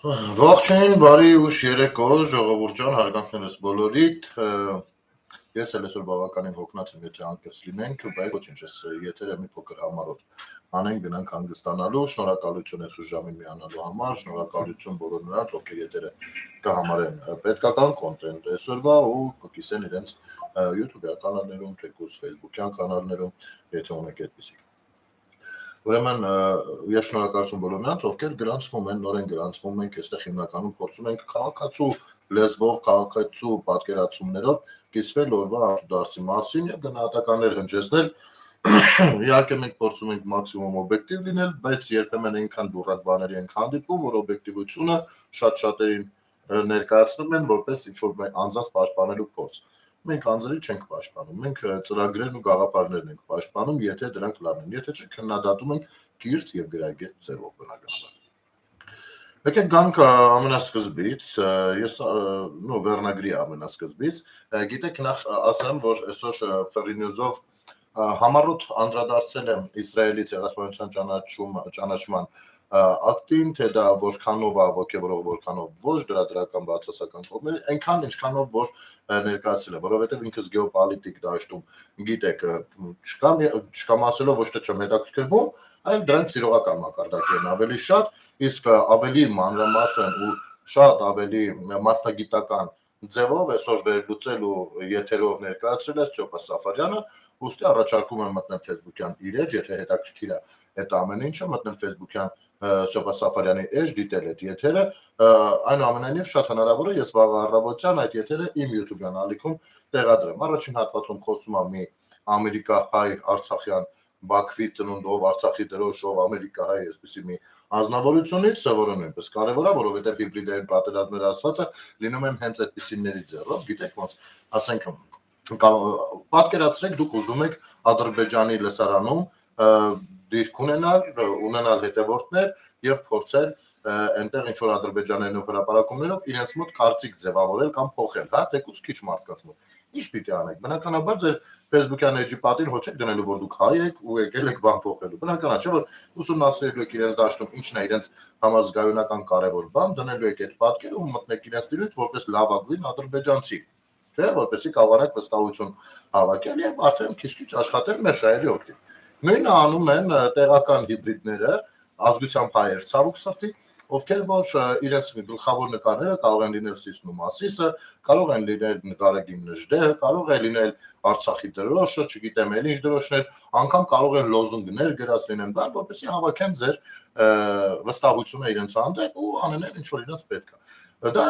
Ողջույն, բարի ուշ երեկո, ժողովուրդ ջան, հարգանքներս բոլորիդ։ Ես էլ այսօր բավականին հոգնած եմ, եթե անկեղծ լինենք, բայց ոչինչ, ես եթերը մի փոքր համառոտ անենք, գնանք հանգստանալու, շնորհակալություն այս ժամին միանալու համար, շնորհակալություն բոլոր նրանց, ովքեր եթերը կհամարեն պետքական կոնտենտ այսօրվա ու կկիսեն իրենց YouTube-յան կանալներում, թեկուզ Facebook-յան կանալներում, եթե ունեք այդպիսիք։ Ուրեմն ես շնորհակալություն բոլոր նրանց, ովքեր գրանցվում են, նորեն գրանցվում ենք, այստեղ հիմնականում փորձում ենք քաղաքացու լեզվով, քաղաքացու պատկերացումներով կիսվել օրվա դարձի մասին եւ գնահատականներ հնչեցնել։ Իհարկե մենք փորձում ենք մաքսիմում օբյեկտիվ լինել, բայց երբեմն այնքան դուրակ բաների ենք հանդիպում, որ օբյեկտիվությունը շատ-շատերին ներկայացնում են որպես ինչ-որ անձանց պաշտպանելու փորձ։ Մենք անձերի չենք պաշտպանում, մենք ծրագրերն ու գաղափարներն ենք պաշտպանում, եթե դրանք լավն են, եթե չէ քննադատում ենք կիրթ եւ գրագետ ձևով բնականաբար։ Եկեք գանք ամենասկզբից, ես վերնագրի ամենասկզբից, գիտեք նախ ասեմ, որ այսօր Free News-ով համառոտ անդրադարձել եմ Իսրայելի ցեղասպանության ճանաչման ակտին, թե դա որքանով է ոգևորող, որքանով ոչ, դրա դրական բացասական կողմերը, այնքան ինչքանով որ ներկայացել է, որովհետև ինքս գեոպոլիտիկ դաշտում գիտեք, չկամ ասելով ոչ թե չեմ հետաքրքրվում, այլ դրանք սիրողական մակարդակի են ավելի շատ, իսկ ավելի մանրամասն ու շատ ավելի մասնագիտական ձևով այսօր վերլուծել ու եթերով ներկայացրել է Սյոպա Սաֆարյանը, ուստի առաջարկում եմ մտնել Facebook-յան իր էջ, եթե հետաքրքիր է այդ ամեն ինչը, մտնել Facebook-յան Սյոպա Սաֆարյանի էջ, դիտել այդ եթերը, այնուամենայնիվ շատ հնարավոր է ես վաղ առավոտյան այդ եթերը իմ YouTube-յան ալիքում տեղադրեմ։ Առաջին հատվածում խոսում եմ մի ամերիկահայ արցախյան Բաքվի ծնունդով, Արցախի դրոշով, ամերիկահայ այսպիսի մի անձնավորությունից, որը նույնպես կարևոր է, որովհետև հիբրիդային պատերազմները ասվածը լինում են հենց այդպիսիների ձեռով, գիտեք ոնց, ասենք պատկերացրեք դուք ուզում եք Ադրբեջանի լսարանում դիրք ունենալ հետևորդներ եւ փորձել այնտեղ ինչ որ ադրբեջաներով հրապարակումներով իրենց մոտ կարծիք ձևավորել կամ փոխել, հա, թեկուզ քիչ մարդկանց մոտ։ Ինչ պիտի անեք։ Բնականաբար ձեր Facebook-յան էջի պատին ոչ եք դնելու, որ դուք հայ եք ու եկել եք բան փոխելու։ Բնական է, չէ՞ որ ուսումնասիրելու եք իրենց դաշտում ինչն է իրենց համար զգայունական կարևոր բան, դնելու եք այդ պատկերը ու մտնեք իրենց դիրույթ որպես լավագույն ադրբեջանցի։ Չէ՞, որպեսզի կարողանաք վստահություն հավաքել եւ արդեն քիչ-քիչ աշխատել մեր շահերի օգտին։ Նույնը անում են տեղական հիբրիդները, ազգությամբ հայեր, ցավոք սրտի, ովքեր որ իրենց գլխավոր նկարները կարող են լինել Սիսն ու Մասիսը, կարող են լինել Նկարեգին Նժդեհը, կարող է լինել Արցախի դրոշը, չգիտեմ էլ ինչ դրոշներ, անգամ կարող են լոզունգներ գրած լինեն բան, որպեսզի հավաքեն ձեր վստահությունը իրենց հանդեպ ու անեն ինչ որ իրենց պետք է։ Դա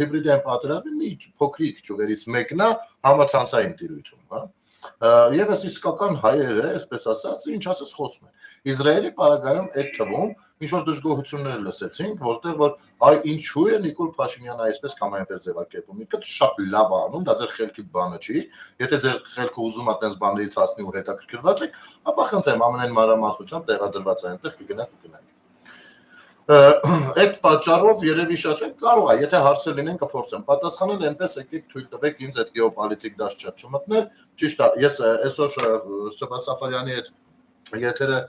հիբրիդային պատերազմի մի փոքրիկ ճյուղերից մեկն է համացանցային տիրույթում, հա։ Եվ այս իսկական հայերը, այսպես ասած, ինչ ասես խոսում են։ Իսրայելի պարագայում այդ թվում ինչ որ դժգոհություններ լսեցինք, որտեղ որ այ ինչու է Նիկոլ Փաշինյանը այսպես կամ այնպես ձևակերպում։ Ինքը շատ լավ է անում, դա ձեր խելքի բանը չի։ Եթե ձեր խելքը ուզում է այդպես բաներից հասնի ու հետաքրքրված եք, ապա խնդրեմ ամենայն մանրամասնությամբ տեղադրված է այնտեղ կգնաք ու կգնաք։ Այդ պատճառով երևի շատ կարող է, եթե հարցեր լինեն կփորձեմ պատասխանել, այնպես եկեք թույլ տվեք ինձ այդ գեոպոլիտիկ դաշտ չմտնել, ճիշտ է, ես այսօր Սյոպա Սաֆարյանի այդ եթերը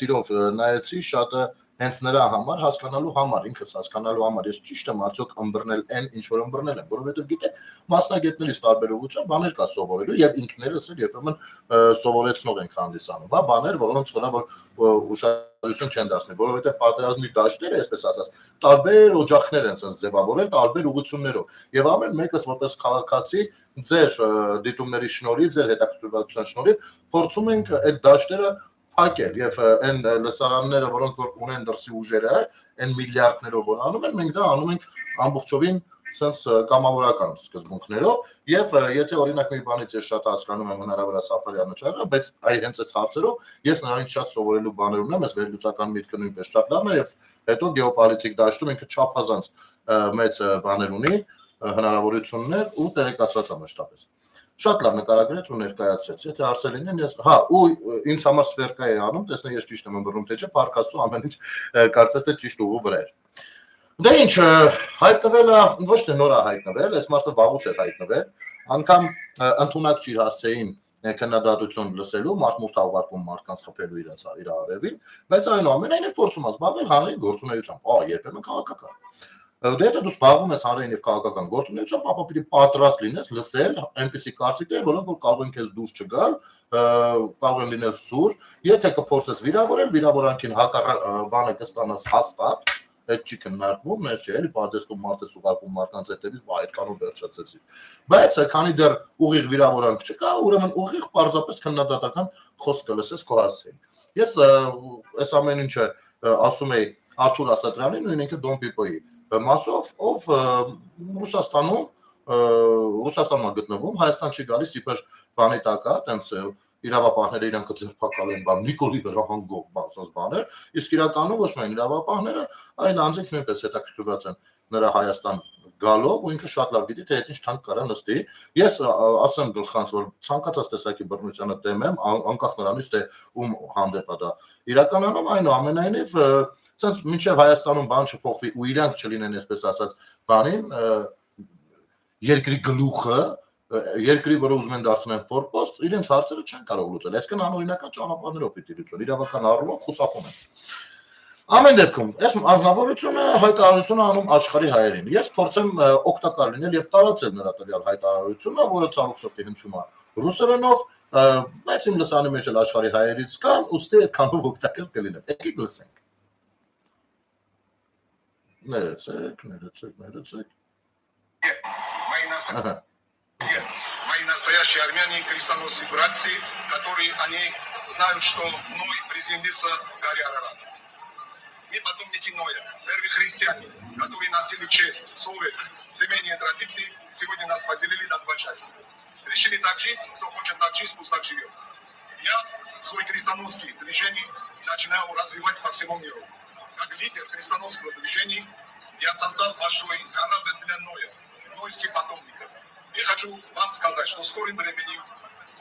սիրով նայեցի, շատը հենց նրա համար հասկանալու համար, ինքս հասկանալու համար, ես ճիշտ եմ արդյոք ըմբռնել այն, ինչ որ ըմբռնել եմ, որովհետև գիտեք, մասնագետներից տարբերողությամբ բաներ կա սովորելու եւ ինքներս էլ երբեմն սովորեցնող ենք հանդիսանում, հա, բաներ, որոնց վրա որ ուշադրություն չեն դարձնի, որովհետև պատերազմի դաշտերը, այսպես ասած, տարբեր օջախներ են ցած ձևավորել տարբեր ուղղություններով եւ ամեն մեկս որպես քաղաքացի ձեր դիտումների շնորհիվ, ձեր հետաքրքրվածության շնորհիվ փորձում ենք այդ դաշտերը փակել եւ այն լսարանները, որոնք որ ունեն դրսի ուժերը, այն միլիարդներով որ անում են, մենք դա անում ենք ամբողջովին sense կամավորական սկզբունքներով եւ եթե օրինակ մի բանից ես շատ հասկանում եմ հնարավոր է Սաֆարյանը չեղա, բայց այ հենց այս հարցերով ես նրանից շատ սովորելու բաներ ունեմ, այս վերլուծական միտքը նույնպես շատ լավն է եւ հետո գեոպոլիտիկ դաշտում ինքը չափազանց մեծ բաներ ունի, հնարավորություններ ու տեղեկացված է մշտապես։ Շատ լավ նկարագրեց ու ներկայացրեց։ Եթե հարցեր լինեն, ես հա, ու ինձ համար սվերկա է անում, տեսնեմ ես ճիշտ եմ ըմբռնում թե չէ, փառքաստու ամեն ինչ կարծես թե ճիշտ ուղու վրա էր։ Դե ինչ, հայտնվելը ոչ թե նոր է հայտնվել, այս մարդը վաղուց էր հայտնվել, անգամ ընդունակ չի հասցեին քննադատություն լսելու, մարդ ուղարկում մարդկանց խփելու իր արևին, բայց այնուամենայնիվ փորձում է զբաղվել հանրային գործունեությամբ, երբեմն քաղաքական։ Դե դա դու զբաղվում ես հանրային եւ քաղաքական գործունեությամբ, ապա պիտի պատրաստ լինես լսել այնպիսի կարծիքներ, որոնք որ կարող են քեզ դուրս չգալ, կարող են լինել սուր, եթե կփորձես վիրավորել, վիրավորանքին բանը կստանաս հաստատ, այդ չի քննարկվում, մեզ չէ, էլի բացես դու մարդ ես ուղարկում մարդկանց հետևից, բա այդքանով վերջացեցի։ Բայց քանի դեռ ուղիղ վիրավորանք չկա, ուրեմն ուղիղ պարզապես քննադատական խոսք կլսես քո հասցեին։ Ես այս ամեն ինչը ասում եի Արթուր Ասատրյանին ու ինքը Դոն Պիպոյի մասով, ով Ռուսաստանում գտնվում, Հայաստան չի գալիս, իբր բանի տակա, տենց իրավապահները իրենք ձերբակալեն բան, Նիկոլի վրա հանգող բաներ, իսկ իրականում ոչ միայն իրավապահները, այլ անձինք նույնպես հետաքրքրված են նրա Հայաստան գալով ու ինքը շատ լավ գիտի, թե այդ ինչ թանկ կարա նստի։ Ես ասեմ գլխանց, որ ցանկացած տեսակի բռնությանը դեմ եմ, անկախ նրանից, թե ում հանդեպ է դա իրականանում, այնուամենայնիվ ցած մինչև Հայաստանում բան չփոխվի ու իրանք չլինեն, այսպես ասած, բանին երկրի գլուխը, երկրի, որը ուզում են դարձնել ֆորպոստ, իրենց հարցերը չեն կարող լուծել։ Այսինքն անօրինական ճանապարհներով պիտի լուծեն, իրավական առումով խուսափում են։ Ամեն դեպքում, այս անձնավորությունը հայտարարություն անում աշխարհի հայերին։ Ես փորձեմ օգտակար լինել եւ տարածել նրա տվյալ հայտարարությունը, որը ցավոք սրտի հնչում է ռուսերենով, բայց իմ լսանի մեջ էլ աշխարհի հայերից կան, ուստի այդքանով օգտակար կլինեմ։ Եկեք լսենք։ Ներեցեք։ Мои настоящие армяне и крестоносцы братцы, которые они знают, что Ной приземлится в горе Арарат. Мы потомники Ноя, первые христиане, которые носили честь, совесть, семейные традиции, сегодня нас поделили на два части. Решили так жить, кто хочет так жить, пусть так живет. Я свой крестоносский движение начинаю развивать по всему миру. Как лидер крестоносского движения я создал большой корабль для Ноя, нойских потомников. И хочу вам сказать, что в скором времени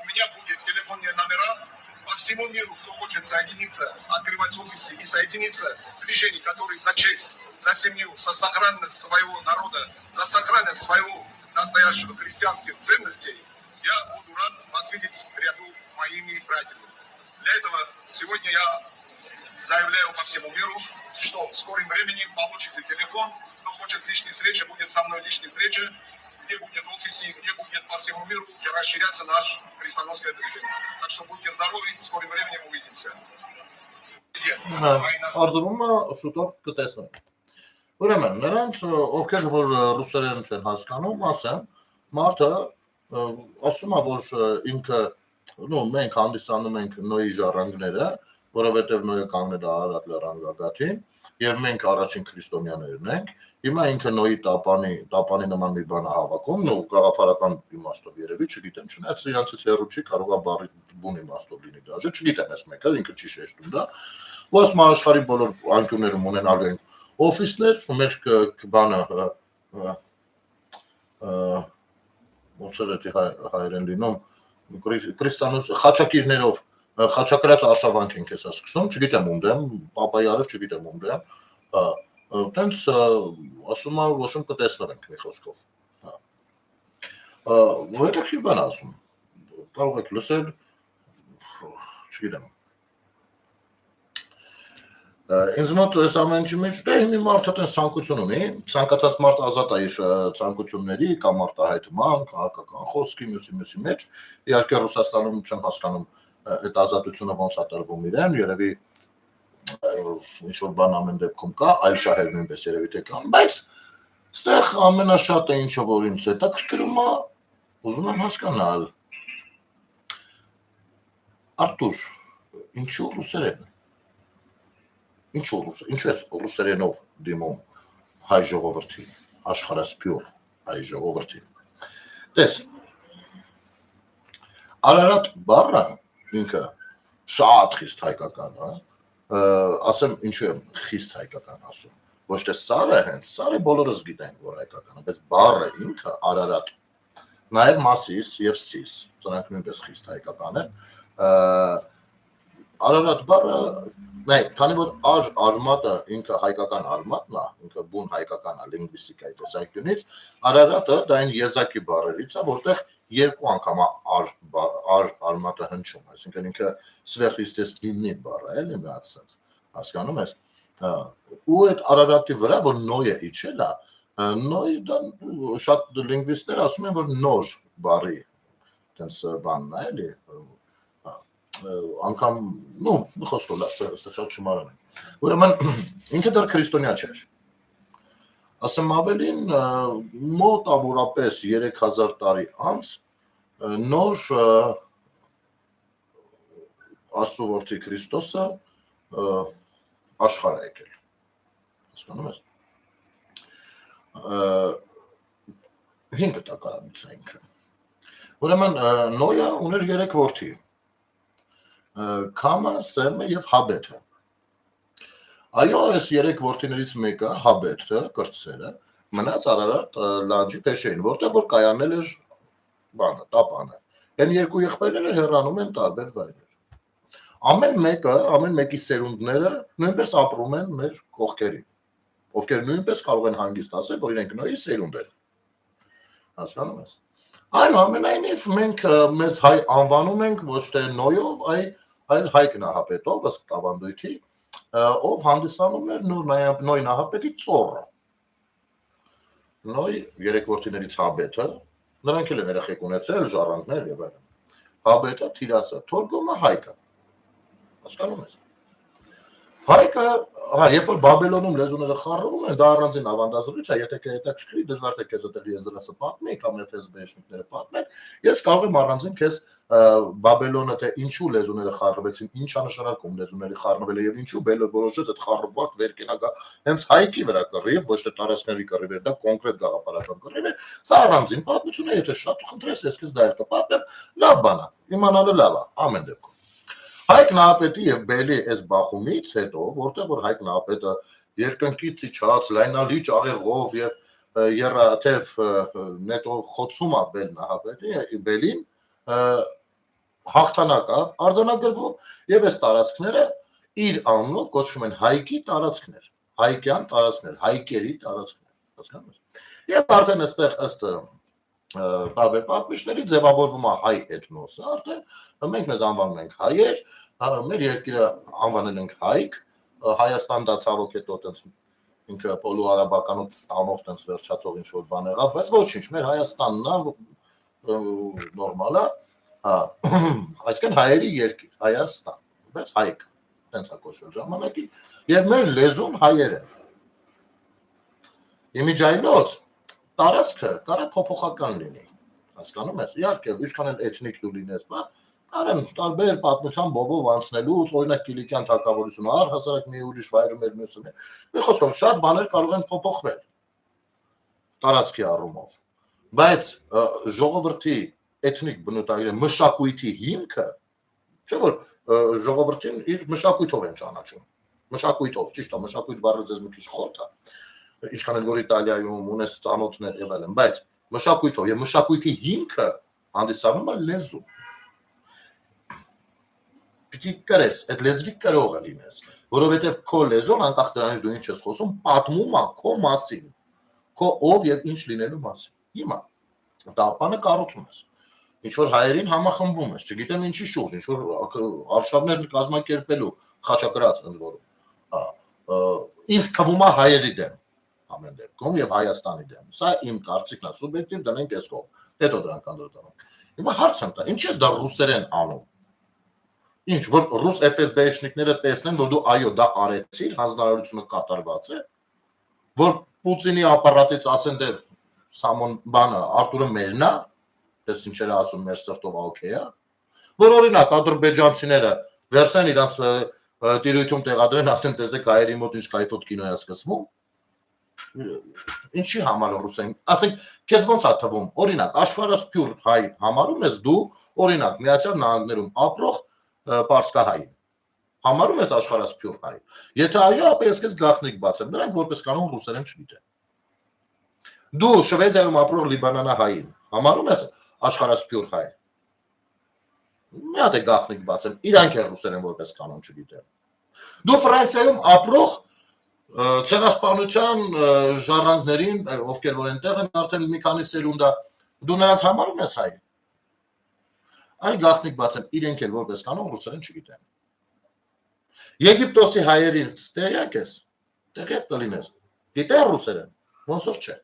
у меня будут телефонные номера по всему миру, кто хочет соединиться, открывать офисы и соединиться в движении, которые за честь, за семью, за сохранность своего народа, за сохранность своего настоящего христианских ценностей, я буду рад вас видеть ряду моими братьями. Для этого сегодня я заявляю по всему миру, что в скором времени получите телефон, кто хочет личной встречи, будет со мной личная встреча, где будет офисы, где будет по всему миру расширяться наше крестоносское движение. Так что будьте здоровы, в скором времени мы увидимся. Արզվում է շուտով կտեսնենք։ Ուրեմն, նրանց ովքեր որ ռուսերեն չեն հասկանում, ասեմ, մարդը ասում է, որ ինքը, մենք հանդիսանում ենք Նոյի ժառանգները, որովհետև Նոյը կանգնել է Արարատ լեռան գագաթին, եւ մենք առաջին քրիստոնյաներն ենք։ Հիմա ինքը Նոյի տապանի նման մի բան է հավաքում, գաղափարական իմաստով երևի, չգիտեմ, չնայած իրանցից հեռու չի, կարող է բառի բուն իմաստով լինի դաժե, չգիտեմ, ես մեկը ինքը չի շեշտում դա։ Ու ասում աշխարհի բոլոր անկյուններում ունենալու ենք օֆիսներ, մեր բանը ոնց է դա հայերեն լինում, քրիստոնեոս խաչակիրներով խաչակրած արշավանք ենք հեսա սկսում, չգիտեմ ում դեմ, պապայի արև չգիտեմ ում դեմ, տենց ասում է, ոչմ կտեսնենք մի խոսքով։ Հետաքրքիր բան ասում, կարող եք լսել, չգիտեմ։ Ինձ մոտ այս ամեն ինչի մեջ դե մի մարդը տենց ցանկություն ունի, ցանկացած մարդ ազատ է իր ցանկությունների կամ արտահայտման, քաղաքական խոսքի մյուսի մեջ, իհարկե Ռուսաստանում չեմ հասկանում այդ ազատությունը ոնց է տրվում իրեն, երևի ինչ-որ բան ամեն դեպքում կա, այլ շահեր նույնպես երևի թե կան, բայց ստեղ ամենաշատը ինչը որ ինձ հետաքրքրում է, ուզում եմ հասկանալ, Արտուր, ինչու ռուսերեն, ինչու ես ռուսերենով դիմում հայ ժողովրդին, աշխարհասփյուռ հայ ժողովրդին, տես, Արարատ բառը ինքը շատ խիստ հայկական է, ասեմ ինչու եմ խիստ հայկական ասում, ոչ թե սարը հենց, սարը բոլորս գիտենք, որ հայկական է, բայց բառը ինքը Արարատ, նաև Մասիս և Սիս, սրանք նույնպես խիստ հայկական են, Արարատ բառը, քանի որ արմատը ինքը հայկական արմատն է, ինքը բուն հայկական է լինգվիստիկայի տեսանկյունից, Արարատը դա այն եզակի բառերից է, որտեղ երկու անգամ արմատը հնչում, այսինքն ինքը սվերխիստեսվիննի բառ է, էլի մի ասած, հասկանում ես, ու այդ Արարատի վրա, որ նոյը իջել է, նոյ դա շատ լինգվիստներ ասում են, որ նոր բառի տենց բանն է, էլի, անգամ, խոսքով այստեղ շատ չմարան են։ Ուրեմն ինքը դեռ քրիստոնյա չէր։ Ասեմ ավելին, մոտ ամորապես 3000 տարի անց նոր Աստծո որդի Քրիստոսը աշխարհ է եկել։ Հասկանում ես։ 5 տակարանից է ինքը։ Ուրեմն Նոյը ուներ 3 որդի։ Քամը, Սեմը եւ Հաբեթը։ Այո, այս 3 որդիներից մեկը Հաբեթը, կրտսերը, մնաց Արարատ լանջի փեշերին, որտեղ որ կայանել էր բանը, տապանը։ Այն երկու եղբայրները հեռանում են տարբեր վայրեր։ Ամեն մեկի սերունդները նույնպես ապրում են մեր կողքերին, ովքեր նույնպես կարող են հանգիստ ասել, որ իրենք Նոյի սերունդ են։ Հասկանում ես։ Այնուամենայնիվ մենք մեզ հայ անվանում ենք ոչ թե Նոյով, այլ Հայ Նահապետով, ըստ ավանդույթի, ով հանդիսանում էր Նոյ Նահապետի ծոռը։ Նոյ 3 որդիներից Հաբեթը, նրանք էլ են երեխեք ունեցել, ժառանգներ եւ այլն։ Հաբեթը, Թիրասը, Թորգոմը, Հայկը։ Հասկանում ես։ Հայկը, երբ որ Բաբելոնում լեզուները խառնվում են, դա առանձին ավանդազրույց է, եթե կհետաքրքրի, դժվար թե քեզ ուտել Եզրասը պատմի, կամ Էֆես բեշնիկները պատմեն, ես կարող եմ առանձին քեզ Բաբելոնը թե ինչու լեզուները խառնվեցին, ինչ է նշանակում լեզուների խառնվելը եւ ինչու Բելը որոշեց այդ խառնված վերկենագա հենց Հայկի վրա կռիվ, ոչ թե տարածքների կռիվ էր, դա կոնկրետ գաղափարական կռիվ էր, սա առանձին պատմություն է, եթե շատ խնդրես, ես քեզ դա էլ կպատմեմ, լավ բան է, իմանալը լավ է, ամեն դեպքում։ Հայկ Նահապետի եւ Բելի այս բախումից հետո, որտեղ որ Հայկ Նահապետը երկնքից իջած լայնալիճ աղեղով եւ երաթև նետով խոցում է Բելին, հաղթանակ է արձանագրվում եւ այս տարածքները իր անունով կոչվում են Հայկի տարածքներ, հայկյան տարածքներ, հայկերի տարածքներ, հասկանում ես։ Եվ արդեն այստեղ ըստ տարբեր պատմիչների ձևավորվում է հայ էթնոսը, արդեն մենք մեզ անվանում ենք հայեր, մեր երկիրը անվանել ենք Հայք, Հայաստան դա ցավոք հետո տենց ինքը պոլուարաբականոց ստանով տենց վերջացող ինչ որ բան եղավ, բայց ոչինչ, մեր Հայաստանն է նորմալ է, այսինքն հայերի երկիր, Հայաստան, բայց Հայք, տենց է կոչվել ժամանակին, եւ մեր լեզուն հայեր է։ Իմիջայլոց տարածքը կարա փոփոխական լինի, հասկանում ես, իհարկե, ինչքան էլ էթնիկ դու լինես, բան, կարեն տարբեր պատմության բովով անցնելուց, օրինակ Կիլիկյան թագավորությունը առհասարակ մի ուրիշ վայրում էր մյուսը։ Մի խոսքով շատ բաներ կարող են փոփոխվել տարածքի առումով, բայց ժողովրդի էթնիկ բնութագրի մշակույթի հիմքը, չէ՞ որ ժողովրդին իր մշակույթով են ճանաչում, մշակույթով, ճիշտ է, մշակույթ բառը ձեզ մի քիչ խորթ է, ինչքան էլ որ Իտալիայում ունես ծանոթներ եւ այլն, բայց մշակույթով եւ մշակույթի հիմքը հանդիսանում է լեզու։ Պիտի կրես, այդ լեզվի կրողը լինես, որովհետև քո լեզուն անկախ դրանից դու ինչ ես խոսում, պատմում է քո մասին, քո ով եւ ինչ լինելու մասին։ Հիմա տապանը կառուցում ես, ինչ որ հայերին համախմբում ես, չգիտեմ ինչի շուրջ, ինչ որ արշավներ կազմակերպելու, խաչակրաց ընդ որում։ Ինձ թվում է հայերի դեմ ամեն դեպքում եւ Հայաստանի դեմ։ Սա իմ կարծիքն է, սուբյեկտիվ դնենք այս կողմ, հետո դրանք անդրադառնանք։ Հիմա հարց եմ տա, ինչ ես դա ռուսերեն անում։ Ինչ որ ռուս FSB-շնիկները տեսնեն, որ դու այո դա արեցիր, հանձնարարությունը կատարված է, որ Պուտինի ապարատից ասեն դե Սամոն բանը Արտուրը մերն է, դες ինչեր ասում մեր սրտով օքեյ է, որ օրինակ ադրբեջանցիները վերցնեն իրանց տիրույթում տեղադրեն, ասեն տեսեք հայերի մոտ ինչ կայֆոտ կինո է սկսվում։ Ինչի համար ռուսեն, ասենք քեզ ոնց է թվում, օրինակ աշխարհասփյուր հայ համարում ես դու, օրինակ Միացյալ Նահանգներում ապրող պարսկահային, համարում ես աշխարհասփյուր հայ։ Եթե այո, ապա ես քեզ գաղտնիք բացեմ, նրանք որպես կանոն ռուսերեն չգիտեն։ Դու Շվեդիայում ապրող լիբանանահային, համարում ես աշխարհասփյուր հայ։ Մի հատ է գաղտնիք բացեմ, իրանք էլ ռուսերեն որպես կանոն չգիտեն։ Դու Ֆրանսիայում ապրող ցեղասպանության ժառանգներին, ովքեր որ այնտեղ են արդեն մի քանի սերունդ է, դու նրանց համարում ես հայ։ Այն գաղտնիք բացեմ, իրենք էլ որպես կանոն ռուսերեն չգիտեն։ Եգիպտոսի հայերից տեղյակ ես, Տեղյակ կլինես։ Գիտես ռուսերեն, ոնց որ չէ։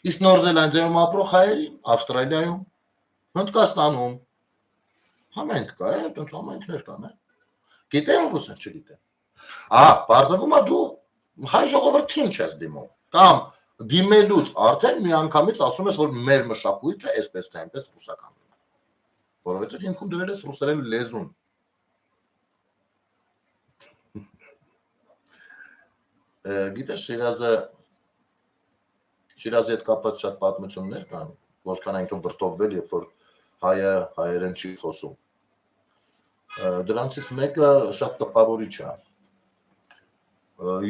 Իսկ Նոր Զելանդիայում ապրող հայերին, Ավստրալիայում, Հնդկաստանում համենք կա, այդպես համենքներ կան, Գիտեն ռուսերեն, չգիտեն։ Բարձրվում է դու հայ ժողովրդին չես դիմում, կամ դիմելուց արդեն միանգամից ասում ես, որ մեր մշակույթը այսպես թե այնպես ռուսական է, որովհետև ինքում դրել ես ռուսերեն լեզուն։ Գիտես, Շիրազի հետ կապված շատ պատմություններ կան, որքան այնքան վրդովվել, երբ որ հայը հայերեն չի խոսում։ Դրանցից մեկը շատ տպավորիչ է։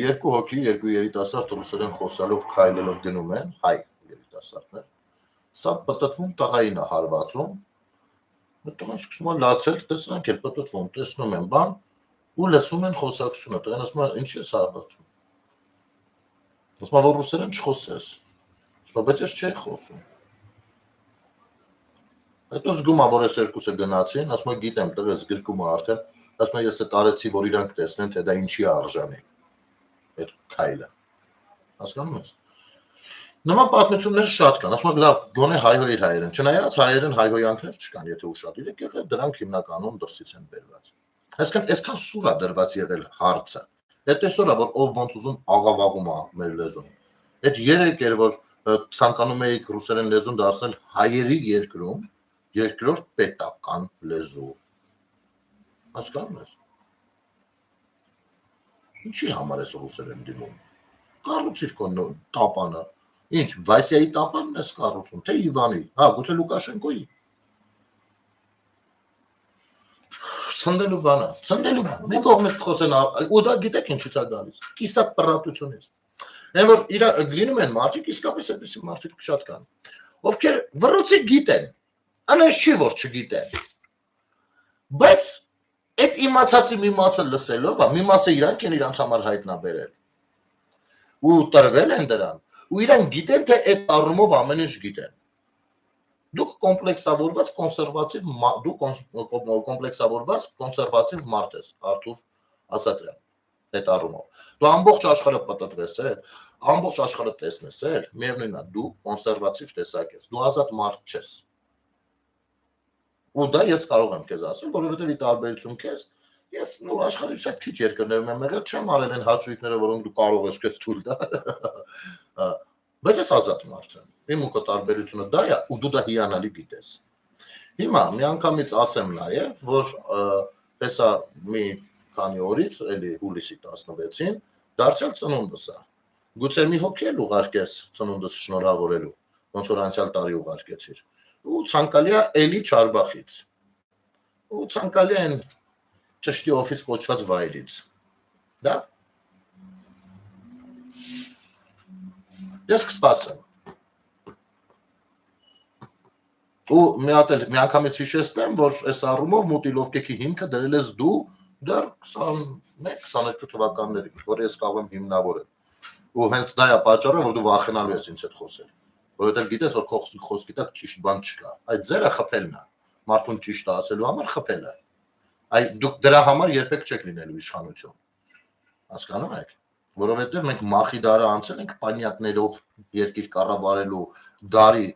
Երկու հոգի, երկու երիտասարդ ռուսերեն խոսալով քայլելով գնում են, հայ երիտասարդներ, սա պտտվում տղային է հարվածում, տղան սկսում է լացել, տեսնանք էլ պտտվում, տեսնում են բան, ու լսում են խոսակցությունը, տղան ասում է, ինչ ես հարվածում։ Ասում է, որ ռուսերեն չխոսես, ասում է, բայց ես չէի խոսում։ Հետո զգում է, որ ես երկուսը գնացին, ասում է, գիտեմ, տղես գրկում է արդեն, ասում է, ես այդ արեցի, որ իրանք տեսնեն, թե դա ինչի արժանի, այդ քայլը, հասկանում ես։ Նման պատմությունները շատ կան, ասում է, լավ, գոնե հայհոյիր հայերեն, չնայած հայերեն հայհոյանքներ չկան, եթե ուշադիր եք եղել, դրանք հիմնականում դրսից են բերված։ Այսքան սուր է դրված եղել հարցը, այդ տեսօր է, որ ով ոնց ուզում աղավաղում է մեր լեզուն։ Այդ երեք էր, որ ցանկանում էիք ռուսերեն լեզուն դարձնել հայերի երկրում, երկրորդ պետական լեզու։ Հասկանում ես։ Ինչի համար ես ռուսերեն դիմում։ Կառուցիր քո տապանը։ Ինչ, Վասիայի տապանն ես կառուցում, թե Իվանի, գուցե Լուկաշենկոյի։ Ցնդելու բանը, ցնդելու բան։ Մի կողմից խոսեն, ու դա գիտեք ինչից է գալիս։ Կիսատ պրատությունից։ Այն որ իր լինում են մարդիկ, իսկապես այդպիսի մարդիկ շատ կան, ովքեր վրոցի գիտեն, անես չի որ չգիտեն։ Բայց այդ իմացածի մի մասը լսելով, մի մասը իրանք են իրանց համար հայտնաբերել։ Ու տրվել են դրան, ու իրանք գիտեն, թե այդ առումով ամեն ինչ գիտեն։ Դուք կոմպլեքսավորված կոնսերվատիվ մարդ ես, Արթուր Ասատրյան, այդ առումով։ Դու ամբողջ աշխարհը պատտվես, ամբողջ աշխարհը տեսնես, միևնույնն է, դու կոնսերվատիվ տեսակ ես, դու ազատ մարդ չես։ Ու դա ես կարող եմ քեզ ասել, որովհետև ի տարբերություն քեզ, ես աշխարհի շատ քիչ երկրներում եմ եղել, չեմ արել այն հաճույքները, որոնք դու կարող ես քեզ թույլ տալ։ Բայց ես ազատ մարդ եմ։ Իմ ու քո տարբերությունը դա է, ու դու դա հիանալի գիտես։ Հիմա մի անգամից ասեմ նաև, որ հեսա մի քանի օրից, էլի հուլիսի 16-ին, դարձյալ ծնունդս է։ Գուցե մի հոգի էլ ուղարկես ծնունդս շնորհավորելու, ոնց որ անցյալ տարի ուղարկեցիր։ Ու ցանկալի է էլի Չարբախից։ Ու ցանկալի են ճշտի օֆիս կոչված վայրից։ Դա ես կսպասեմ։ Ու մի անգամից հիշեցնեմ, որ այս առումով մուտիլովկեքի հիմքը դրել ես դու դեռ 21-22 թվականներին, որ ես կարող եմ հիմնավորել։ Ու հենց դա է պատճառը, որ դու վախենալու ես ինձ հետ խոսել։ Որովհետև գիտես, որ քո խոսքի տակ ճիշտ բան չկա։ Այդ ձերը խփելն է։ Մարդուն ճիշտը ասելու համար խփել է։ Դուք դրա համար երբեք չեք լինելու իշխանություն։ Հասկանում եք։ Որովհետև մենք մախիդարը անցել ենք պանյակներով երկիր կառավարելու դարի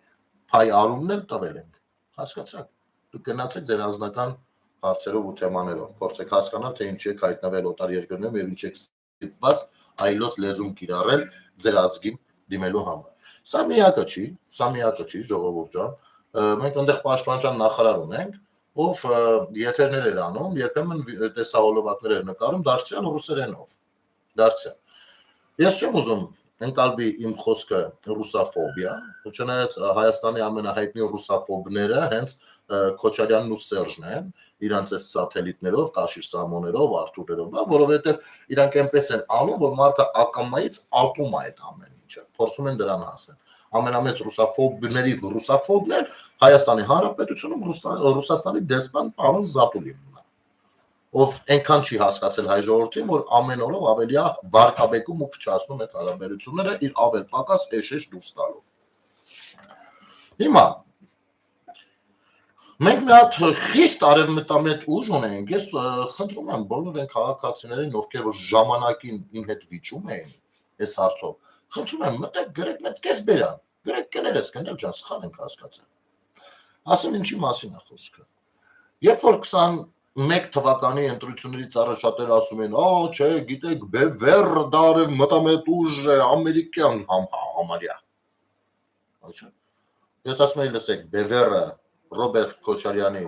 փայ արումն էլ տվել ենք։ Հասկացաք։ Դուք գնացեք ձեր անձնական հարցերով ու թեմաներով, փորձեք հասկանալ, թե ինչ եք հայտնվել օտար երկրներում եւ ինչ եք ստիպված այլոց լեզուն կիրառել ձեր ազգին դիմելու համար։ Սա միակը չի, ժողովուրդ ջան։ Մենք այնտեղ պաշտպանության նախարար ունենք, ով եթերներ էր անում, երբեմն տեսահոլովակներ էր նկարում դարձյալ ռուսերենով։ Դարձյալ։ Ես չեմ ուզում ընկալվի իմ խոսքը ռուսաֆոբիա, չնայած Հայաստանի ամենահայտնի ռուսաֆոբները հենց Քոչարյանն ու Սերժն են, իրանց այս սաթելիտներով, Կաշիր Սամոներով, Արթուրերով, որովհետև իրանք այնպես են անում, որ մարդը ակամայից ալտում է այդ ամեն ինչը, փորձում են դրան հասնել։ Ամենամեծ ռուսաֆոբների ռուսաֆոբն էլ Հայաստանի Հանրապետությունում Ռուսաստանի դեսպան պարոն Զատուլինն է, ով այնքան չի հասկացել հայ ժողովրդին, որ ամեն օրով ավելի է վարկաբեկում ու փչացնում այդ հարաբերությունները իր ավել պակաս էշեշ դուրս տալով։ Հիմա Մենք մի հատ խիստ արևմտամետ ուժ ունենք, ես խնդրում եմ բոլոր այն քաղաքացիներին, ովքեր որ ժամանակին իմ հետ վիճում էին այս հարցով, խնդրում եմ մտեք գրեք մտքես բերան, գրեք կներես կնել ջան, սխալ ենք հասկացել։ Ասեմ ինչի մասին է խոսքը։ Երբ որ 21 թվականի ընտրություններից առաջ շատերը ասում են, չէ, գիտեք, բևեռ դա արևմտամետ ուժ է, ամերիկյան համարյա։ Ես ասում եմ, լսեք, բևեռը Ռոբերտ Քոչարյանի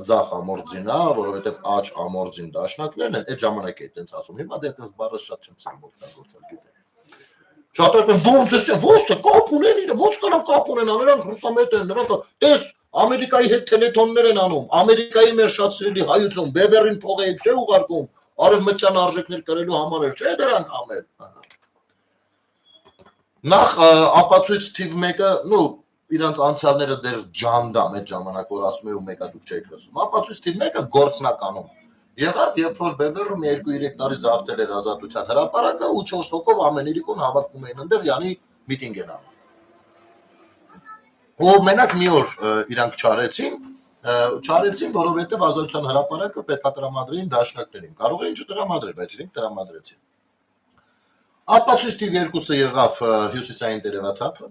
ձախ ամորձին է, որովհետև աջ ամորձին դաշնակներն են, այդ ժամանակ է այդպես ասում։ Հիմա դե այդպես բառը շատ չեմ ցանկանում օգտագործել, գիտեք։ Շատերը ոնց է կապ ունեն իրը, ոնց կարող կապ ունենան, նրանք ռուսամետ են, նրանք տես Ամերիկայի հետ տելեթոններ են անում, Ամերիկայի մեր շատ սիրելի հայություն, բևեռին փողեիք չէ ուղարկում, արևմտյան արժեքներ կրելու համար չէ դրանք համեր։ Նախ ապացույց թիվ 1-ը, իրանց անցյալները դեռ ջանդամ այդ ժամանակ, որ ասում է ու մեկա դուք չեք լսում։ Ապացույց թիվ 1-ը գործնականում եղավ, երբ որ բևեռում 2-3 տարի զավթել էր Ազատության հրապարակը ու 4 հոգով ամեն իրիկուն հավաքվում էին ընդեղ, յանի միտինգ են անում։ Ու մենակ մի օր իրանք չարեցին, որովհետև Ազատության հրապարակը պետք է տրամադրեին դաշնակներին։ Կարող էին չտրամադրել, բայց իրենք տրամադրեցին։ Ապացույց թիվ 2-ը եղավ Հյուսիսային տերևաթափը։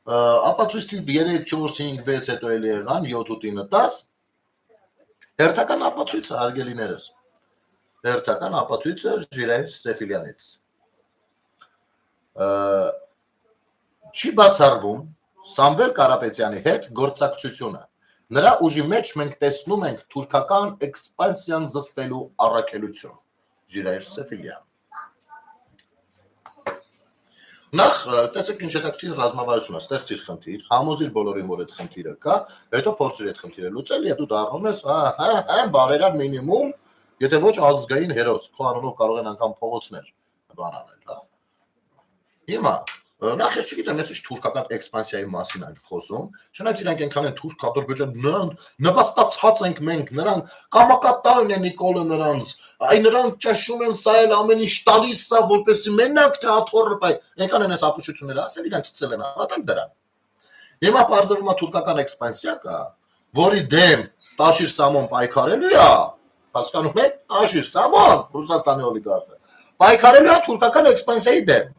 Ապացույց թիվ 3, 4, 5, 6 հետո էլի եղան 7, 8, 9, 10 հերթական ապացույցը հարգելիներս, հերթական ապացույցը Ժիրայր Սեֆիլյանից չի բացառվում Սամվել Կարապետյանի հետ գործակցությունը, նրա ուժի մեջ մենք տեսնում ենք թուրքական էքսպանսիան զսպելու առաքելություն, Ժիրայր Սեֆիլյան։ Նախ տեսեք ինչ հետաքրքիր ռազմավարություն է, ստեղծիր խնդիր, համոզիր բոլորին, որ այդ խնդիրը կա, հետո փորձիր այդ խնդիրը լուծել, եւ դու դառնում ես, բարերար մինիմում, եթե ոչ ազգային հերոս, քո անունով կարող են անգամ փողոցներ բան անել, հա։ Հիմա նախ ես չգիտեմ, ես թուրքական էքսպանսիայի մասին են խոսում, չնայած իրանք այնքան են թուրք Ադրբեջան, նրանք նվաստացած ենք մենք, նրանք կամակատալն է Նիկոլը նրանց, նրանք ճաշում են սա էլ ամեն ինչ տալիս սա, որպեսզի մենակ թեաթրը բայ, այնքան են այս ապուշությունները ասել, իրանք սկսել են հավատալ դրան։ Հիմա բարձրվում է թուրքական էքսպանսիա կա, որի դեմ Տաշիր Սամոն պայքարելու է, հասկանում եք, Տաշիր Սամոն, Ռուսաստանի օլիգարխը, պայքարելու է թուրքական էքսպանսիայի դեմ։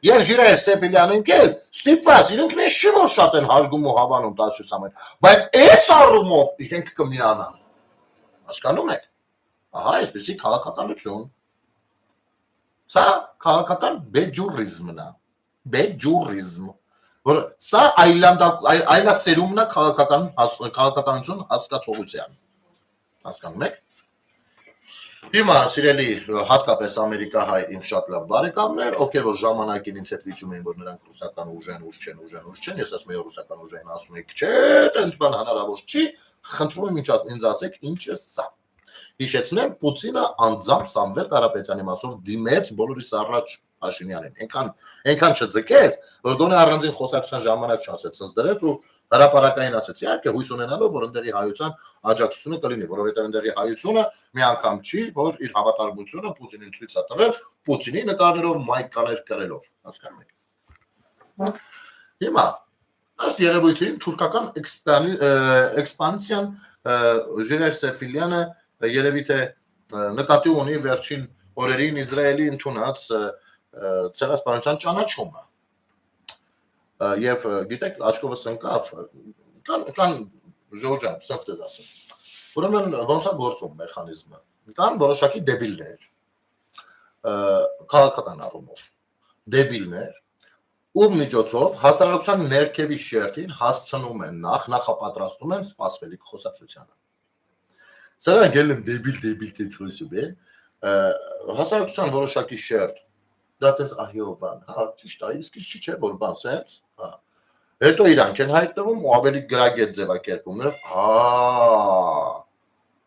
Եվ Ժիրայր Սեֆիլյանն էլ ստիպված, իրենք մեզ չի որ շատ են հարգում ու հավանում Տաշիր Սամոն, բայց այս առումով իրենք կմիանան։ Հասկանում եք։ Ահա այսպեսի քաղաքականություն։ Սա քաղաքական բեջուրիզմն է։ Բեջուրիզմ, որ սա այլասերումն է քաղաքականություն հասկացողության։ Հասկանում եք։ Հիմա սիրելի հատկապես ամերիկահայ իմ շատ լավ բարեկամներ, ովքեր որ ժամանակին ինձ հետ վիճում էին, որ նրանք ռուսական ուժ չեն, ես ասում եմ ռուսական ուժային, ասում եք, չէ, այդպես բան հնարավոր չի, խնդրում եմ ինձ ասեք, ինչ է սա։ Հիշեցնեմ, Պուտինը անձամբ Սամվել Կարապետյանի մասով դիմեց բոլորից առաջ Փաշինյանին, այնքան չձգեց, որ գոնե առանձին խոսակցության ժամանակ չասեց, ցած դրեց ու հրապարակային ասեց, իհարկե հույս ունենալով, որ ընդերի հայության աջակցությունը կլինի, որովհետև ընդերի հայությունը մի անգամ չի, որ իր հավատարմությունը Պուտինին ցույց է տվել, Պուտինի նկարներով, մայկաներ կրելով, հասկանում եք։ Հիմա ըստ երևույթին թուրքական էքսպանսիան Ժիրայր Սեֆիլյանը երևի թե նկատի ունի վերջին օրերին Իսրայելի ընդունած ցեղասպանության ճանաչումը։ Եվ գիտեք, աչքովս ընկավ, կան Ժորժան, սենց դες ասեմ։ Ուրեմն ոնց է գործում մեխանիզմը։ Կան որոշակի դեբիլներ, քաղաքական առումով, դեբիլներ, ում միջոցով հասարակության ներքևի շերտին հասցնում են նախապատրաստում են սպասվելիք խոսակցությանը։ Սրանք էլ են դեբիլ խոսում են, հասարակության որոշակի շերտ, դա տես ահյո բան, ճիշտ է, իսկ չի չէ, որ բան սենց, հետո իրանք են հայտնվում ու ավելի գրագետ ձևակերպումներ,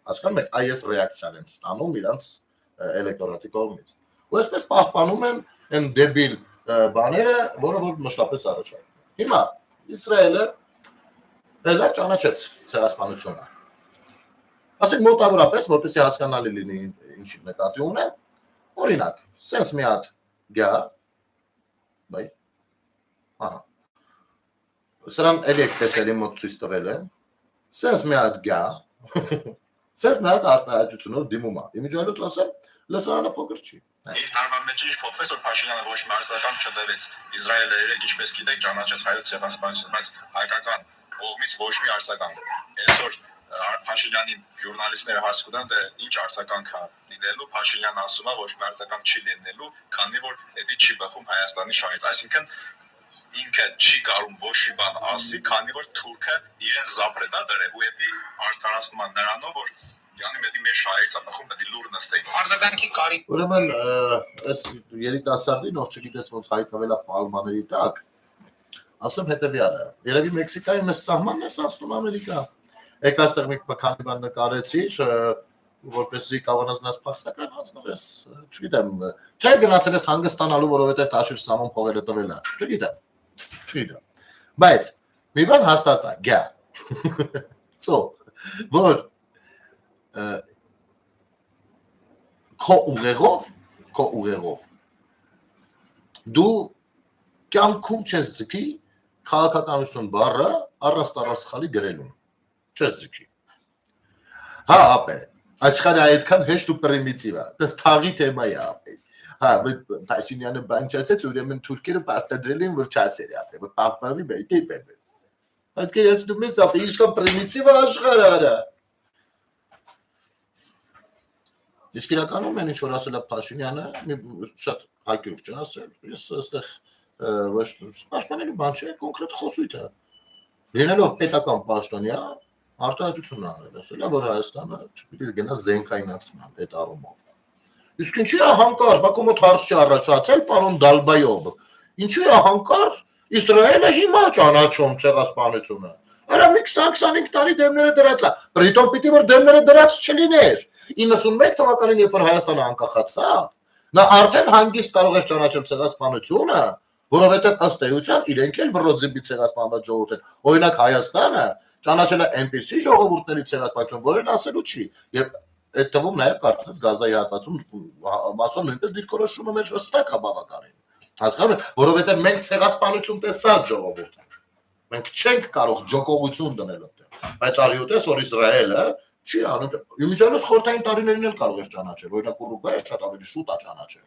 հասկանում եք, այս ռեակցիան են ստանում իրանց էլեկտորատի կողմից։ Ու այսպես պահպանում են այն դեբիլ բաները, որը որ մշտապես առաջարկում։ Հիմա Իսրայելը լավ ճանաչեց ցեղասպանությունը։ Ասենք մոտավորապես, որպեսզի հասկանալի լինի ինչ նկատի ունեմ, օրինակ, սենց մի հատ գա, բայ, սրան էլի եք տեսելի մոտ ցույց տվել է, Սենց մի հատ գա, սենց մի հատ արտահայտությունով դիմում է։ Իմիջիայլոց ասեմ, լսարանը փոքր չի։ Իր տարվան մեջ ինչ փոխվեց, որ Փաշինյանը ոչ մի արձագանք չտվեց։ Իսրայելը երեք ինչպես գիտեք, ճանաչեց հայոց ցեղասպանությունը, բայց հայկական կողմից ոչ մի արձագանք։ Այսօր Փաշինյանին ժուրնալիստները հարց կտան, թե ինչ արձագանք է լինելու, Փաշինյանը ասում է, ոչ մի արձագանք չի լինելու, քանի որ դա չի բխում Հայաստանի շահից, այսինքն ինքը չի կարող ոչ մի բան ասի, քանի որ թուրքը իրեն զապրետ է դրել ու էդի արդարացնում է նրանով, որ Յանի մեդի մեր շահից է բխում, դա լուր նստեին։ Արձագանքի կարիք։ Ուրեմն այս երիտասարդին, ով չգիտես ոնց հայտնվել է պալմաների տակ, ասեմ հետևյալը, երևի Մեքսիկայի մեծ սահմանն է հասնում Ամերիկա։ Եք այստեղ մի քանի բան նկարեցիր, որպեսզի կավանազնաս փախստական հանձնվես, չգիտեմ, թե գնացել ես հանգստանալու, որովհետև տաշիր սամոն փողերը տվել է, չգիտեմ, բայց մի բան հաստատ է, գա, որ քո ուղեղով դու կյանքում չես ձգի քաղաքականություն բառը առաստ խալի գրելուն չես ձգի հա ապե աշխարհը այդքան հեշտ ու պրիմիտիվ է դες թաղի թեմա է ապե հա Փաշինյանը բան չասեց ուրեմն թուրքերը պարտադրել են որ չասեր ապե որ պապանի բեյտի բեբե այդ կերացնում ես ապե ինչքան պրիմիտիվ է աշխարհը Իսկ իրականում են ինչ որ ասել է Փաշինյանը, շատ հակիրք չի ասել, ես այստեղ ոչ պաշտպանելու բան չէ, կոնկրետ խոսույթ է։ Լինելով պետական պաշտոնյա, արտահայտություն անել, ասել է, որ Հայաստանը չպիտի գնա զենքայնացման այդ առումով։ Իսկ ինչի է հանկարծ, բակո մոտ հարց չի առաջացել պարոն Դալբայով։ Ինչի է հանկարծ Իսրայելը հիմա ճանաչում ցեղասպանությունը։ Արա մի 20-25 տարի դեմները դրած է, պրիտոմ պիտի որ դեմները դրած չլիներ։ 91 թվականին երբ որ Հայաստանը անկախացավ, նա արդեն հանգիստ կարող էր ճանաչել ցեղասպանությունը, որովհետև ըստ էության իրենք էլ վրոձիբի ցեղասպանված ժողովուրդ են։ Օրինակ Հայաստանը ճանաչել է այնպիսի ժողովուրդների ցեղասպանություն, որին ասելու չի։ Եվ այդ թվում նաև կարծես Գազայի հատվածում մասով նույնպես դիրքորոշումը մեր հստակ է բավականին։ Հասկանում եք, որովհետև մենք ցեղասպանություն տեսած ժողովուրդ ենք։ Մենք չենք կարող ջոկողություն դնել այդտեղ։ Բայց արիուտես որ Իսրայելը չի անում, իմիջիայլոց խորհրդային տարիներին էլ կարող էր ճանաչել, օրինակ Ուռուգվայը շատ ավելի շուտ է ճանաչել։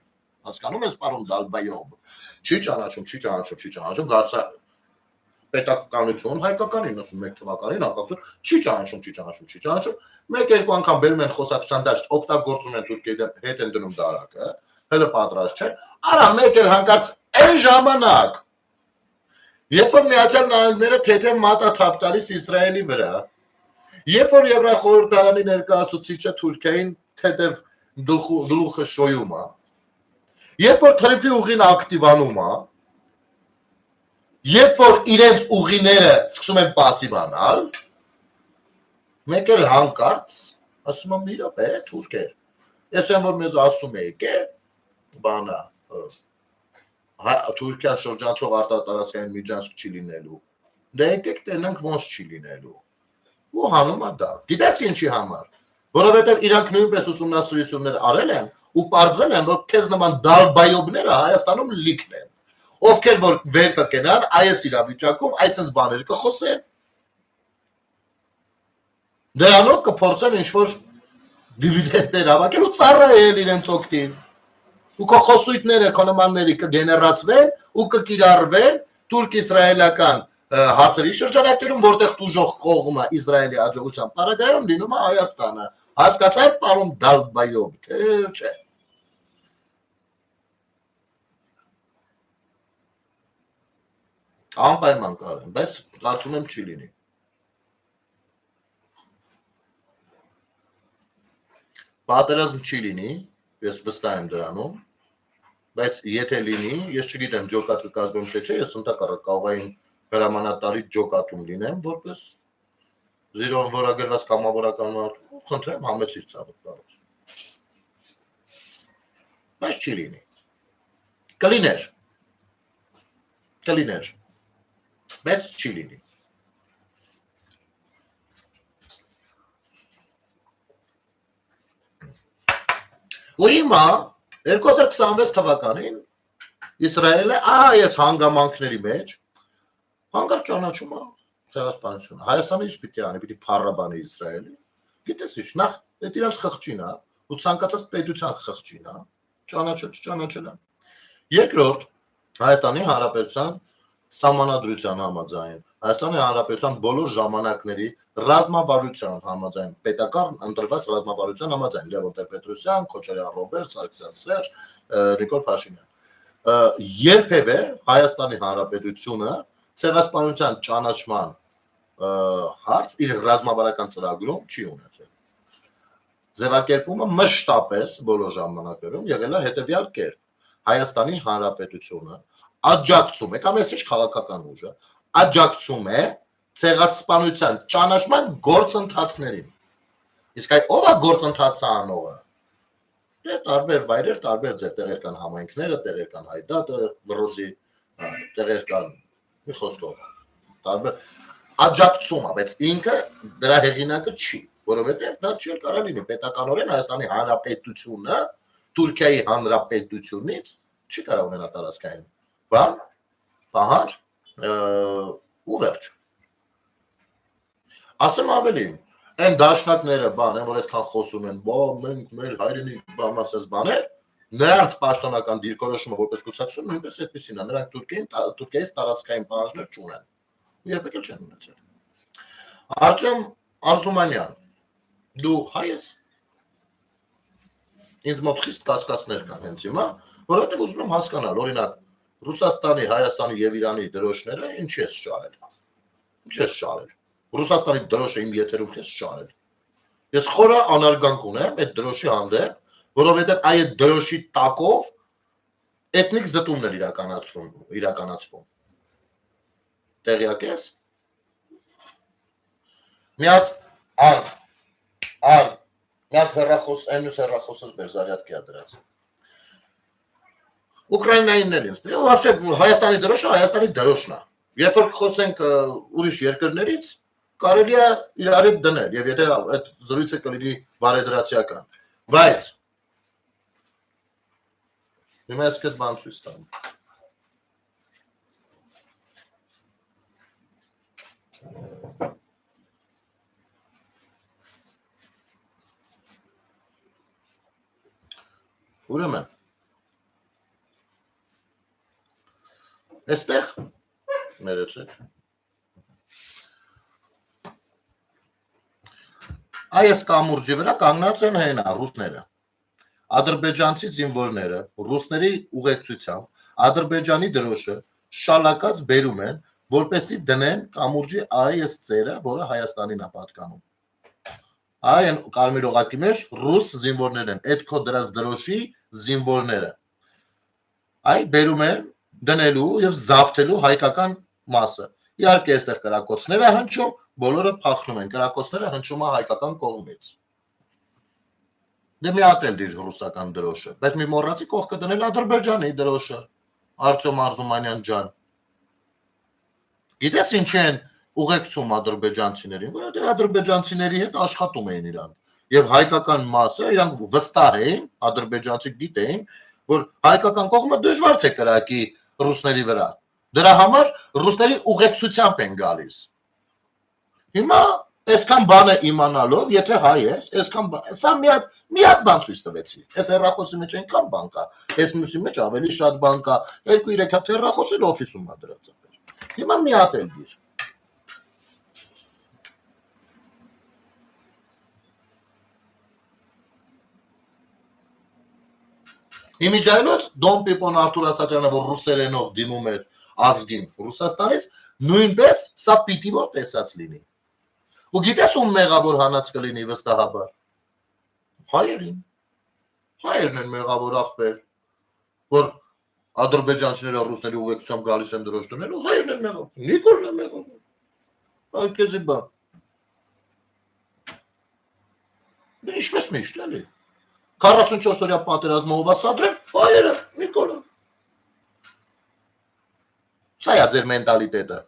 Հասկանում ես, պարոն Դալբայով, չի ճանաչում, գարսա պետականություն, հայկական 91 թվականին անկախություն, չի ճանաչում։ Մեկ-երկու անգամ բերում են խոսակցության դաշտ, օգտագործում են Թուրքիայի հետ են դնում դարակը, հələ պատրաստ չեն։ Արա մեկ էլ հանկարծ այն ժամանակ, երբ որ Միացյալ Նահանգները թեթև մատա թափ տալիս Իսրայելի վրա, երբ որ Եվրախորհրդարանի ներկայացուցիչը Թուրքիային թեթև գլուխը շոյում է, երբ որ թրիփի ուղին ակտիվանում է, երբ որ իրենց ուղիները սկսում են պասիվանալ, մեկ էլ հանկարծ ասում եմ մի րոպե թուրքեր, ես եմ որ մեզ ասում եք բանա Թուրքիան շրջանցող արտատարածքային միջանցք չի լինելու, դե եկեք տենանք ոնց չի լինելու ու հանում է դա, գիտես ինչի համար, որովհետև իրանք նույնպես ուսումնասիրություններ արել են ու պարզել են, որ քեզ նման դալբայոբները Հայաստանում լիքն են, ովքեր որ վեր կկենան այս իրավիճակում այսպես բաներ կխոսեն, դրանով կփորձեն ինչ-որ դիվիդենդներ հավաքել ու ծառայել իրենց օգտին, ու քո խոսույթները, քո նմանների կգեներացվեն ու կկիրառվեն թուրք-իսրայելական հարցերի շրջանակներում, որտեղ տուժող կողմը Իսրայելի աջակցության պարագայում լինում է Հայաստանը, հասկացա՞ք պարոն Դալբայով, թե չէ։ Անպայման կարեն, բայց կարծում եմ չի լինի։ Պատերազմ չի լինի, ես վստահ եմ դրանում, բայց եթե լինի, ես չգիտեմ ջոկատ կկազմեմ թե չէ, ես ընդհակառակ կողային հրամանատարի ջոկատում լինեմ, որպես զիրոն որագրված կամավորական մարդու, խնդրեմ համեցիր ցավը կարող։ Բայց չի լինի։ Կլիներ, բայց չի լինի։ Ու հիմա 2026 թվականին Իսրայելը այս հանգամանքների մեջ հանկարծ ճանաչում է ցեղասպանությունը։ Հայաստանը ինչ պիտի անի, պիտի փառաբանի Իսրայելի։ Գիտես ինչ, նախ այդ իրաց խղճին է, ու ցանկացած պետության խղճին է, ճանաչելը։ Երկրորդ, Հայաստանի Հանրապետության Սահմանադրության համաձայն, Հայաստանի Հանրապետության բոլոր ժամանակների ռազմավարության համաձայն, պետական ընտրված ռազմավարության համաձայն, Լևոն Տեր-Պետրոսյան, Քոչարյան Ռոբերտ, Սարգսյան Սերժ, Նիկոլ Փաշինյան։ Երբևէ Հայաստանի Հանրապետությունը ցեղասպանության ճանաչման հարց իր ռազմավարական ծրագրում չի ունեցել։ Ձևակերպումը մշտապես բոլոր ժամանակներում եղել է հետևյալ կերպ. Հայաստանի Հանրապետությունը աջակցում է, կամ այսինչ քաղաքական ուժը, աջակցում է ցեղասպանության ճանաչման գործընթացներին։ Իսկ այ ով է գործընթացը անողը։ Դե տարբեր վայրեր, տարբեր ձև, տեղեր կան համայնքները, տեղեր կան հայդատը, վռոզի, տեղեր կան մի խոսքով, տարբեր աջակցում է, բայց ինքը դրա հեղինակը չի, որովհետև դա չի կարող լինի պետականորեն Հայաստանի Հանրապետությունը Թուրքիայի Հանրապետությունից չի կարող ունենալ տարածքային բան, պահանջ ու վերջ։ Ասեմ ավելին, այն դաշնակները բան են, որ այդքան խոսում են, մենք մեր հայրենի բամասած բաներ, նրանց պաշտոնական դիրքորոշումը որպես կուսակցություն նույնպես այդպեսին է, նրանք Թուրքիայից տարածքային պահանջներ չունեն։ Երբեք էլ չեն ունեցել։ Արտյոմ Արզումանյան, դու հայ ես։ Ինձ մոտ խիստ կասկածներ կան հենց հիմա, որովհետև ուզում եմ հասկանալ, օրինակ, Ռուսաստանի, Հայաստանի եւ Իրանի դրոշները ինչ ես շարել։ Ինչ ես շարել։ Ռուսաստանի դրոշը իմ եթերում քեզ շարել։ Ես խորը անարգանք ունեմ այդ դրոշի հանդեպ, որովհետև այդ դրոշի տակով էթնիկ զտումներ իրականացվում։ Տեղյակ ես։ Մի հատ հեռախոս, այնուս հեռախոսս բեր զարյատկի է դրած։ Ուկրաինայինն էլ ինձ, вообще Հայաստանի դրոշը Հայաստանի դրոշն է։ Երբ որ խոսենք ուրիշ երկրներից, կարելի է իրար հետ դնել, եւ եթե այդ զրույցը կլինի բարեդրացիական, բայց հիմա ես քեզ բան ցույց տամ։ Ուրեմն Այստեղ ներեցեք։ Այս կամուրջի վրա կանգնած են հենա ռուսները։ Ադրբեջանցի զինվորները ռուսների ուղեկցությամբ Ադրբեջանի դրոշը շալակած բերում են, որպեսզի դնեն կամուրջի այս ծերը, որը Հայաստանին է պատկանում։ Այն կարմիր օղակի մեջ ռուս զինվորներ են, այդ քո դրած դրոշի զինվորները։ Այ բերում են դնելու եւ զավթելու հայկական մասը։ Իհարկե այստեղ կրակոցներ է հնչում, բոլորը փախնում են, կրակոցները հնչում է հայկական կողմից։ Դե մի հատ էլ դիր ռուսական դրոշը, բայց մի մոռացի կողքը դնել Ադրբեջանի դրոշը։ Արտյոմ Արզումանյան ջան։ Գիտես ինչ են ուղեկցում ադրբեջանցիներին, որովհետև ադրբեջանցիների հետ աշխատում էին իրանք։ Եվ հայկական մասը իրանք վստահ էին, ադրբեջանցի գիտեին, որ հայկական կողմը դժվար թե կրակի ռուսների վրա։ Դրա համար ռուսների ուղեկցությամբ են գալիս։ Հիմա այսքան բանը իմանալով, եթե հայ ես, այսքան սա մի հատ բան ցույց տվեցի։ Այս հեռախոսի մեջ այնքան բան կա, այս մյուսի մեջ ավելի շատ բան կա, 2-3 հատ հեռախոս էլ օֆիսում է դրած։ Հիմա մի հատ էլ դիր։ Իմիջայլոց Դոն Պիպոն Արտուր Ասատրյանը, որ ռուսերենով դիմում էր ազգին Ռուսաստանից, նույնպես սա պիտի որ տեսած լինի։ Ու գիտես ում մեղավոր հանած կլինի վստահաբար։ Հայերին։ Հայերն են մեղավոր ախպեր, որ ադրբեջանցիները ռուսների ուղեկցությամբ գալիս են դրոշ դնելու, հայերն են մեղավոր։ Նիկոլն է մեղավոր։ Այդ քեզի բան։ Դե ինչպես միշտ էլի։ 44 օրյա պատերազմը ով ասադրել, հայերը, Նիկոլը։ Սա է ձեր մենտալիտետը։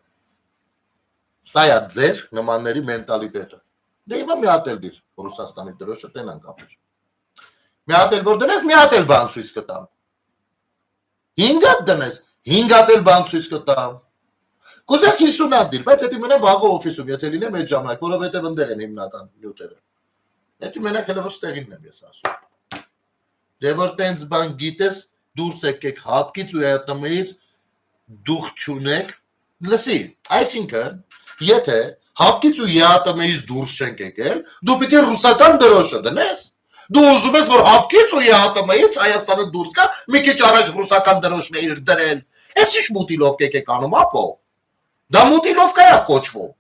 Սա է ձեր նմանների մենտալիտետը։ Դե հիմա մի հատ էլ դիր Ռուսաստանի դրոշը տենանք ապեր։ Մի հատ էլ որ դնես, մի հատ էլ բան ցույց կտամ։ 5 հատ դնես, 5 հատ էլ բան ցույց կտամ։ Կուզես 50 դիր, բայց դա մենա վաղը օֆիսում, եթե լինեմ այդ ժամանակ, որովհետև ընդեղ են հիմնական նյութերը։ Դա մենակ հələ որ ստեղին եմ ես ասում։ Դե որ տենց բան գիտես, դուրս եկեք հապկից ու ԵՏՄ-ից դուխ չունեք, լսի, այսինքն, եթե հապկից ու ԵՏՄ-ից դուրս չենք եկել, դու պիտի ռուսական դրոշը դնես։ Դու ուզում ես, որ հապկից ու ԵՏՄ-ից Հայաստանը դուրս գա, մի քիչ առաջ ռուսական դրոշներ դրել։ Էս ի՞նչ մուտիլովկա եք անում, ապո։ Դա մուտիլովկա է կոչվում։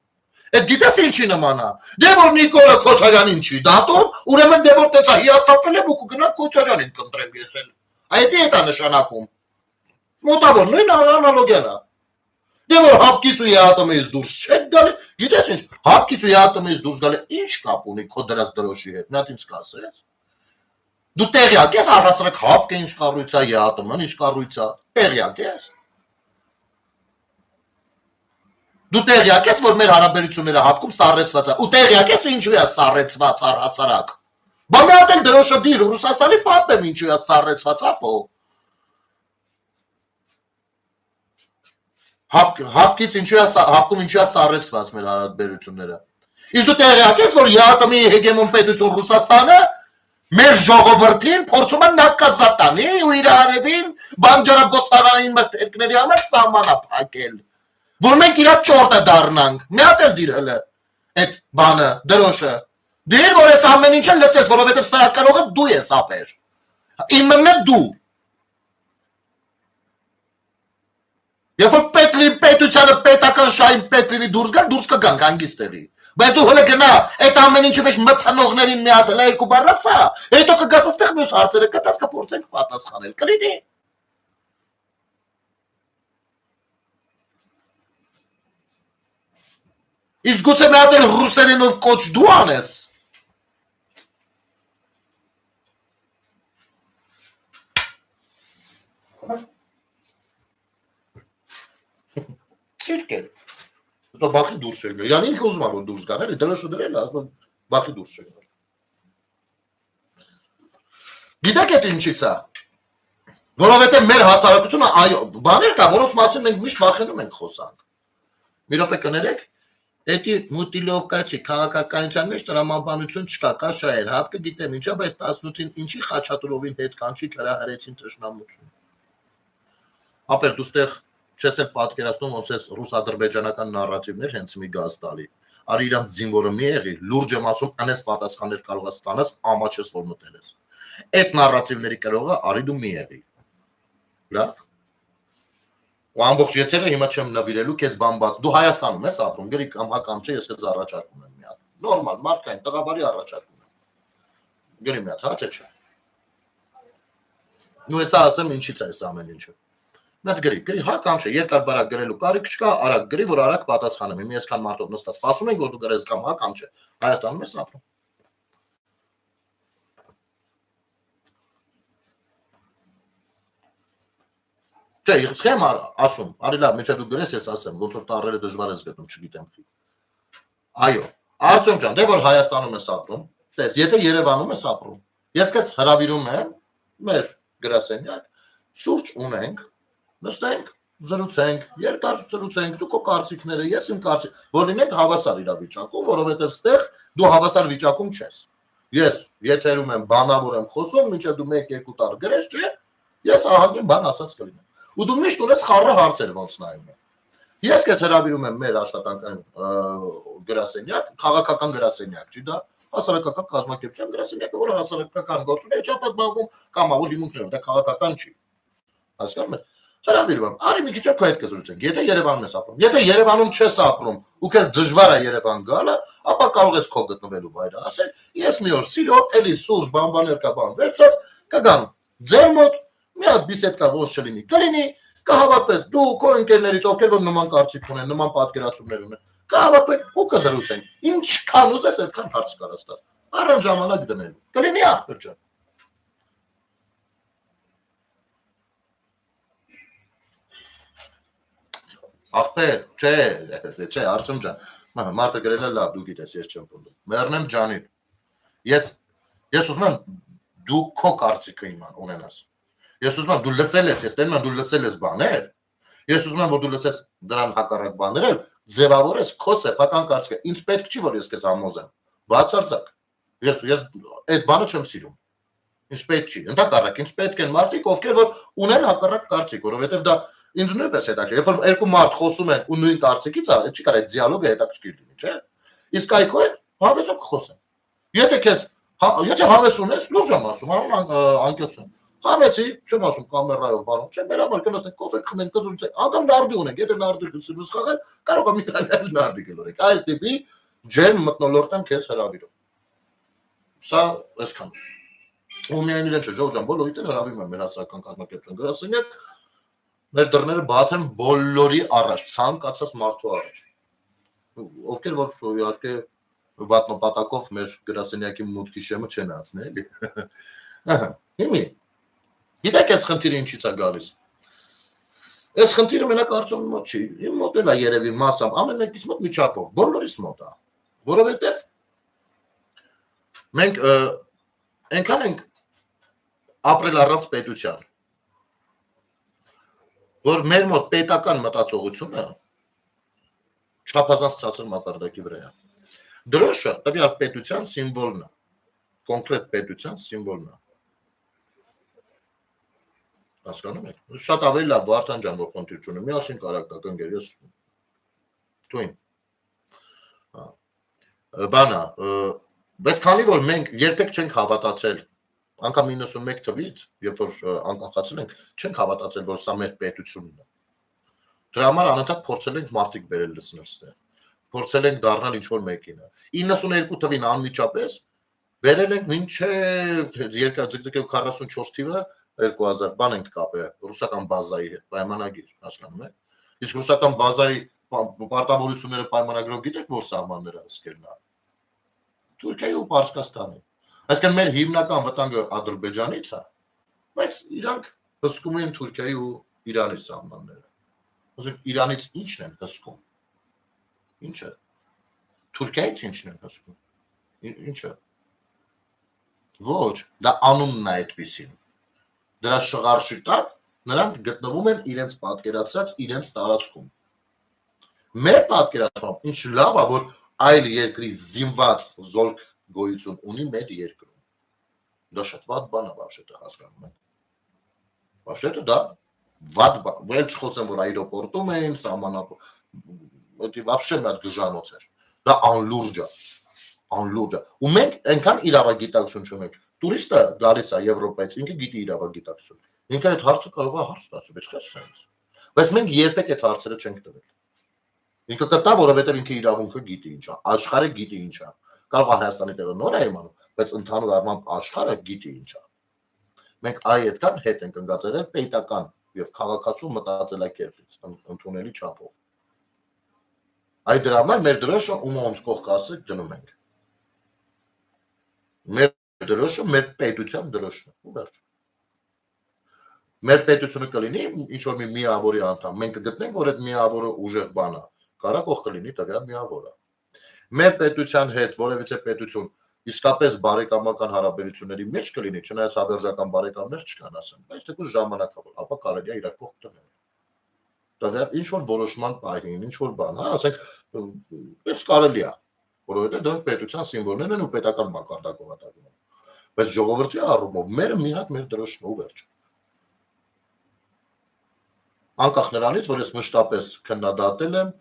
Այդ գիտես ինչի նման է։ Դե որ Նիկոլա Քոչարյանին չի դատում, ուրեմն դե որ տեցա հիասթափվել եմ ու կգնա Քոչարյանին կընտրեմ ես էլ։ Այդ է դա նշանակում։ Մոտավոր նույն անալոգիան է։ Դե որ հապկից ու ԵՏՄ-ից դուրս չեք գալի, գիտես ինչ, հապկից ու ԵՏՄ-ից դուրս գալը ինչ կապ ունի քո դրած դրոշի հետ։ Նա ինձ կասես։ Դու տեղյակ ես առասարակ հապկը ինչ կառույց է, ԵՏՄ-ն ինչ կառույց է։ Տեղյակ ես։ Դու տեղյակ ես, որ մեր հարաբերությունները հապկում սառեցված է։ Ու տեղյակ ես ինչու է սառեցված առհասարակ։ Բա մի հատ էլ դրոշը դիր Ռուսաստանի պատմեմ ինչու է սառեցված, ապո։ Հապկից ինչու է հապկում ինչու է սառեցված մեր հարաբերությունները։ Իսկ դու տեղյակ ես, որ ԵԱՏՄ-ի հեգեմոն պետություն Ռուսաստանը մեր ժողովրդին փորձում է նակազատանի ու իր արևին բանջարաբոստանային մտերքների համար սահմանա փակել։ Որ մենք իրա ճորտը դառնանք, մի հատ էլ դիր հələ այդ բանը, դրոշը։ Դիր, որ ես ամեն ինչը լսես, որովհետև սրականողը դու ես ապեր։ Իմն է դու։ Երբ որ պետությանը պետական շահին պետ լինի դուրս կգանք հանգիստ տեղի։ Բայց դու հələ գնա, այդ ամեն ինչի մեջ մտցնողներին մի հատ հələ երկու բառ ասա, հետո կգաս այստեղ մյուս հարցերը կտաս կփորձենք պատասխանել։ Կլինի։ Իսկ գուցե մի հատ էլ ռուսերենով կոչ դու անես։ Ցիրկ է։ Դա բախի դուրս չեն գալ։ Յանի ինքը ուզում է որ դուրս գան, էլի դրոշը դրել է, ասում բախի դուրս չեն գալ։ Գիտեք այդ ինչից է։ Որովհետև մեր հասարակությունը այո, բաներ կա, որոնց մասին մենք միշտ վախենում ենք խոսանք։ Մի րոպե կներեք, էդի մուտիլովկա չի, քաղաքականության մեջ տրամաբանություն չկա, կա շահեր, հապկը գիտեմ ինչա, բայց 18-ին ինչի Խաչատուրովին հետ կանչի հրահրեցին թշնամություն։ Ապեր դու ստեղ չես էլ պատկերացնում ոնց էս ռուս-ադրբեջանական նարատիվներ հենց մի գազ տալի։ Արի իրանց զինվորը մի եղի, լուրջ եմ ասում, անես պատասխաններ կարող ես ստանաս, ամաչես որ մտել ես։ Այդ նարատիվների կրողը արի դու մի եղի։ Լավ։ Ու ամբողջ եթերը հիմա չեմ նվիրելու քեզ բամբակ։ Դու Հայաստանում ես ապրում, գրի կամ հա կամ չէ, ես քեզ առաջարկում եմ մի հատ։ Նորմալ, մարդկային տղաբարի առաջարկում եմ։ Գրի մի հատ, հա թե չէ։ Ու հեսա ասեմ ինչից է այս ամեն ինչը։ Մեծ գրի, հա կամ չէ, երկար բարակ գրելու կարիք չկա, արագ գրի, որ արագ պատասխանեմ։ Հիմա այսքան մարդով նստած սպասում ենք, որ դու գրես կամ հա կամ չէ։ Հայաստանում ես ապրում։ Չէ, չեմ ասում, արի լավ, մեջա դու գրես, ես ասեմ, ոնց որ տառերը դժվար ես գտնում, չգիտեմ խի։ Այո, Արտյոմ ջան, դե որ Հայաստանում ես ապրում, տես, եթե Երևանում ես ապրում, ես քեզ հրավիրում եմ մեր գրասենյակ, սուրճ ունենք, նստենք, զրուցենք, երկար զրուցենք, դու քո կարծիքները, ես իմ կարծիք, որ լինենք հավասար իրավիճակում, որովհետև ստեղ դու հավասար վիճակում չես։ Ես եթերում եմ բանավոր եմ խոսում, մինչև դու 1-2 տար գրես, չէ՞, ես ահագին բան ասած կլինեմ։ Ու դու միշտ ունես խառը հարցեր ոնց նայում եմ։ Ես քեզ հրավիրում եմ մեր աշխատանքային գրասենյակ, քաղաքական գրասենյակ, չի դա, հասարակական կազմակերպության գրասենյակը, որը հասարակական գործունեություն է պատմում կամավոր հիմունքներով, դա քաղաքական չի։ Հասկանում ես։ Հրավիրում եմ, արի մի քիչ քո հետ կզրուցենք։ Եթե Երևանում ես ապրում, եթե Երևանում չես ապրում ու քեզ դժվար է Երևան գալը, ապա կարող ես քո գտնվելու վայրը ասել, ես մի օր սիրով, էլի սուրճ բանբաներ կա բան վերցած, կգամ ձեր մոտ, մի հատ բիսեդկա ոնց չլինի, կլինի, կհավատվեք, դու քո ընկերներից ովքեր որ նման կարծիք ունեն, նման պատկերացումներ ունեն, կհավատվեք ու կզրուցենք։ Ինչքան ուզես այդքան հարց կարաս տաս։ Առանց ժամանակ դնելու։ Կլինի ախպեր ջան։ Ախպեր, չէ, Արտյոմ ջան, մարդը գրել է լավ, դու գիտես, ես չեմ պնդում։ Մեռնեմ ջանին։ Ես ուզում եմ դու քո կարծիքը իման ունենաս։ Ես ուզում եմ դու լսել ես, ես տենում եմ դու լսել ես բաներ, Ես ուզում եմ որ դու լսես դրան հակառակ բաներ, ձևավորես քո սեփական կարծիքը։ Ինձ պետք չի որ ես քեզ համոզեմ։ Բացարձակ։ Ես այդ բանը չեմ սիրում։ Ինձ պետք չի։ Ընդհակառակ ինձ պետք են մարդիկ, ովքեր որ ունեն հակառակ կարծիք, որովհետև դա ինձ նույնպես հետաքրքիր։ Երբ որ երկու մարդ խոսում են ու նույն կարծիքից է, չի կարող այդ դիալոգը հետաքրքիր լինի, չէ՞։ Իսկ այքո է հավեսով կխոսեն։ Եթե հավես ունես, լուրջ եմ ասում, անկյացում։ Հավեցի, չեմ ասում կամերայով բանով, չէ՞, մեր համար կնստենք կոֆե խմենք, կզրուցենք, անգամ նարդի ունենք, եթե նարդի գցելուց խաղալ, կարող է մի տալ նարդի գլորենք։ Այս տիպի ջերմ մթնոլորտ եմ քեզ հրավիրում։ Սա այսքան։ Ու միայն իրեն չէ, Ժորժ ջան, բոլորիդ են հրավիրում եմ մեր հասարակական կազմակերպության գրասենյակ, մեր դռները բաց են բոլորի առաջ, ցանկացած մարդու առաջ։ Ովքեր որ իհարկե վատ նպատակով մեր գրասենյակի մուտքի շեմը չեն անցնի, էլի։ Ահա, հիմի։ Գիտեք այս խնդիրը ինչից է գալիս։ Այս խնդիրը մենակ Արտյոմի մոտ չի, իմ մոտ էլ է երևի մասամբ, ամեն մեկից մոտ մի չափով, բոլորիս մոտ է, որովհետև մենք այնքան ենք ապրել առանց պետության, որ մեր մոտ պետական մտածողությունը չափազանց ցածր մակարդակի վրա է։ Դրոշը տվյալ պետության սիմվոլն է, կոնկրետ պետության սիմվոլն է։ Հասկանում եք։ Շատ ավելի լավ Վարդան ջան որ խնդիր չունի, միասին կարակ տակ ընկեր, ես թույն։ Բանա, բայց քանի որ մենք երբեք չենք հավատացել, անգամ 91 թվից, երբ որ անկախացել ենք, չենք հավատացել, որ սա մեր պետությունն է։ Դրա համար անընդհատ փորձել ենք մարդիկ բերել լցնել ստեղ։ Փորձել ենք դառնալ ինչ-որ մեկինը։ 92 թվին անմիջապես բերել ենք մինչև 44 թիվը 2000 բան ենք կապել ռուսական բազայի հետ, պայմանագիր, հասկանում եք։ Իսկ ռուսական բազայի պարտավորությունները պայմանագրով գիտեք որ սահմանները հսկելն է։ Թուրքիայի ու Պարսկաստանի։ Այսինքն մեր հիմնական վտանգը Ադրբեջանից է, բայց իրանք հսկում են Թուրքիայի ու Իրանի սահմանները։ Ասենք Իրանից ի՞նչն են հսկում։ Ինչը Թուրքիայից ինչն են հսկում։ Ինչը ոչ, դա անունն է այդպեսին։ Դրա շղարշի տակ նրանք գտնվում են իրենց պատկերացրած իրենց տարածքում։ Մեր պատկերացմամբ ինչ լավ է, որ այլ երկրի զինված զորք գոյություն ունի մեր երկրում։ Դա շատ վատ բան է, вообще-то, հասկանում եք։ Вообще-то դա վատ բան։ Վել չխոսեմ, որ այրոպորտում էին, սահմանապահ Դա вообще մի հատ գժանոց էր։ Դա անլուրջ է։ Անլուրջ է։ Ու մենք այնքան իրավագիտակցություն չունենք։ Տուրիստը գալիս է Եվրոպայից, ինքը գիտի իրավագիտակցություն։ Ինքը այդ հարցը կարող է հարց ստացել, բայց քեզ sense։ Բայց մենք երբեք այդ հարցերը չենք տվել։ Ինքը կտա, որովհետև ինքը իրավունքը գիտի ինչ է, աշխարհը գիտի ինչ է։ Կարող է Հայաստանի տեղը նոր է իմանում, բայց ընդհանուր առմամբ աշխարհը գիտի ինչ է։ Մենք այդքան հետ ենք ընկածել պետական եւ քաղաքացու մտածելակերպից, ընդունելի չափով։ Այդ դրա համար մեր դրոշը ում ոնց կողք ասեք դնում ենք։ Մեր դրոշը մեր պետության դրոշն է, ու վերջ։ Մեր պետությունը կլինի ինչ որ մի միավորի անդամ, մենք կգտնենք, որ այդ միավորը ուժեղ բան է, կարա կողք կլինի տվյալ միավորը։ Մեր պետության հետ որևիցե պետություն իսկապես բարեկամական հարաբերությունների մեջ կլինի, չնայած հավերժական բարեկամներ չկան ասեմ, բայց թեկուզ ժամանակավոր, ապա կարելի է իրար կողք դնել։ Տվյալ ինչ որ որոշման պահին, ինչ որ բան, հա, ասենք, ես կարելի է, որովհետև դրանք պետության սիմվոլներն են ու պետական մակարդակով է դառնում։ Բայց ժողովրդի առումով մերը մի հատ մեր դրոշն ու վերջ։ Անկախ նրանից, որ ես մշտապես քննադատել եմ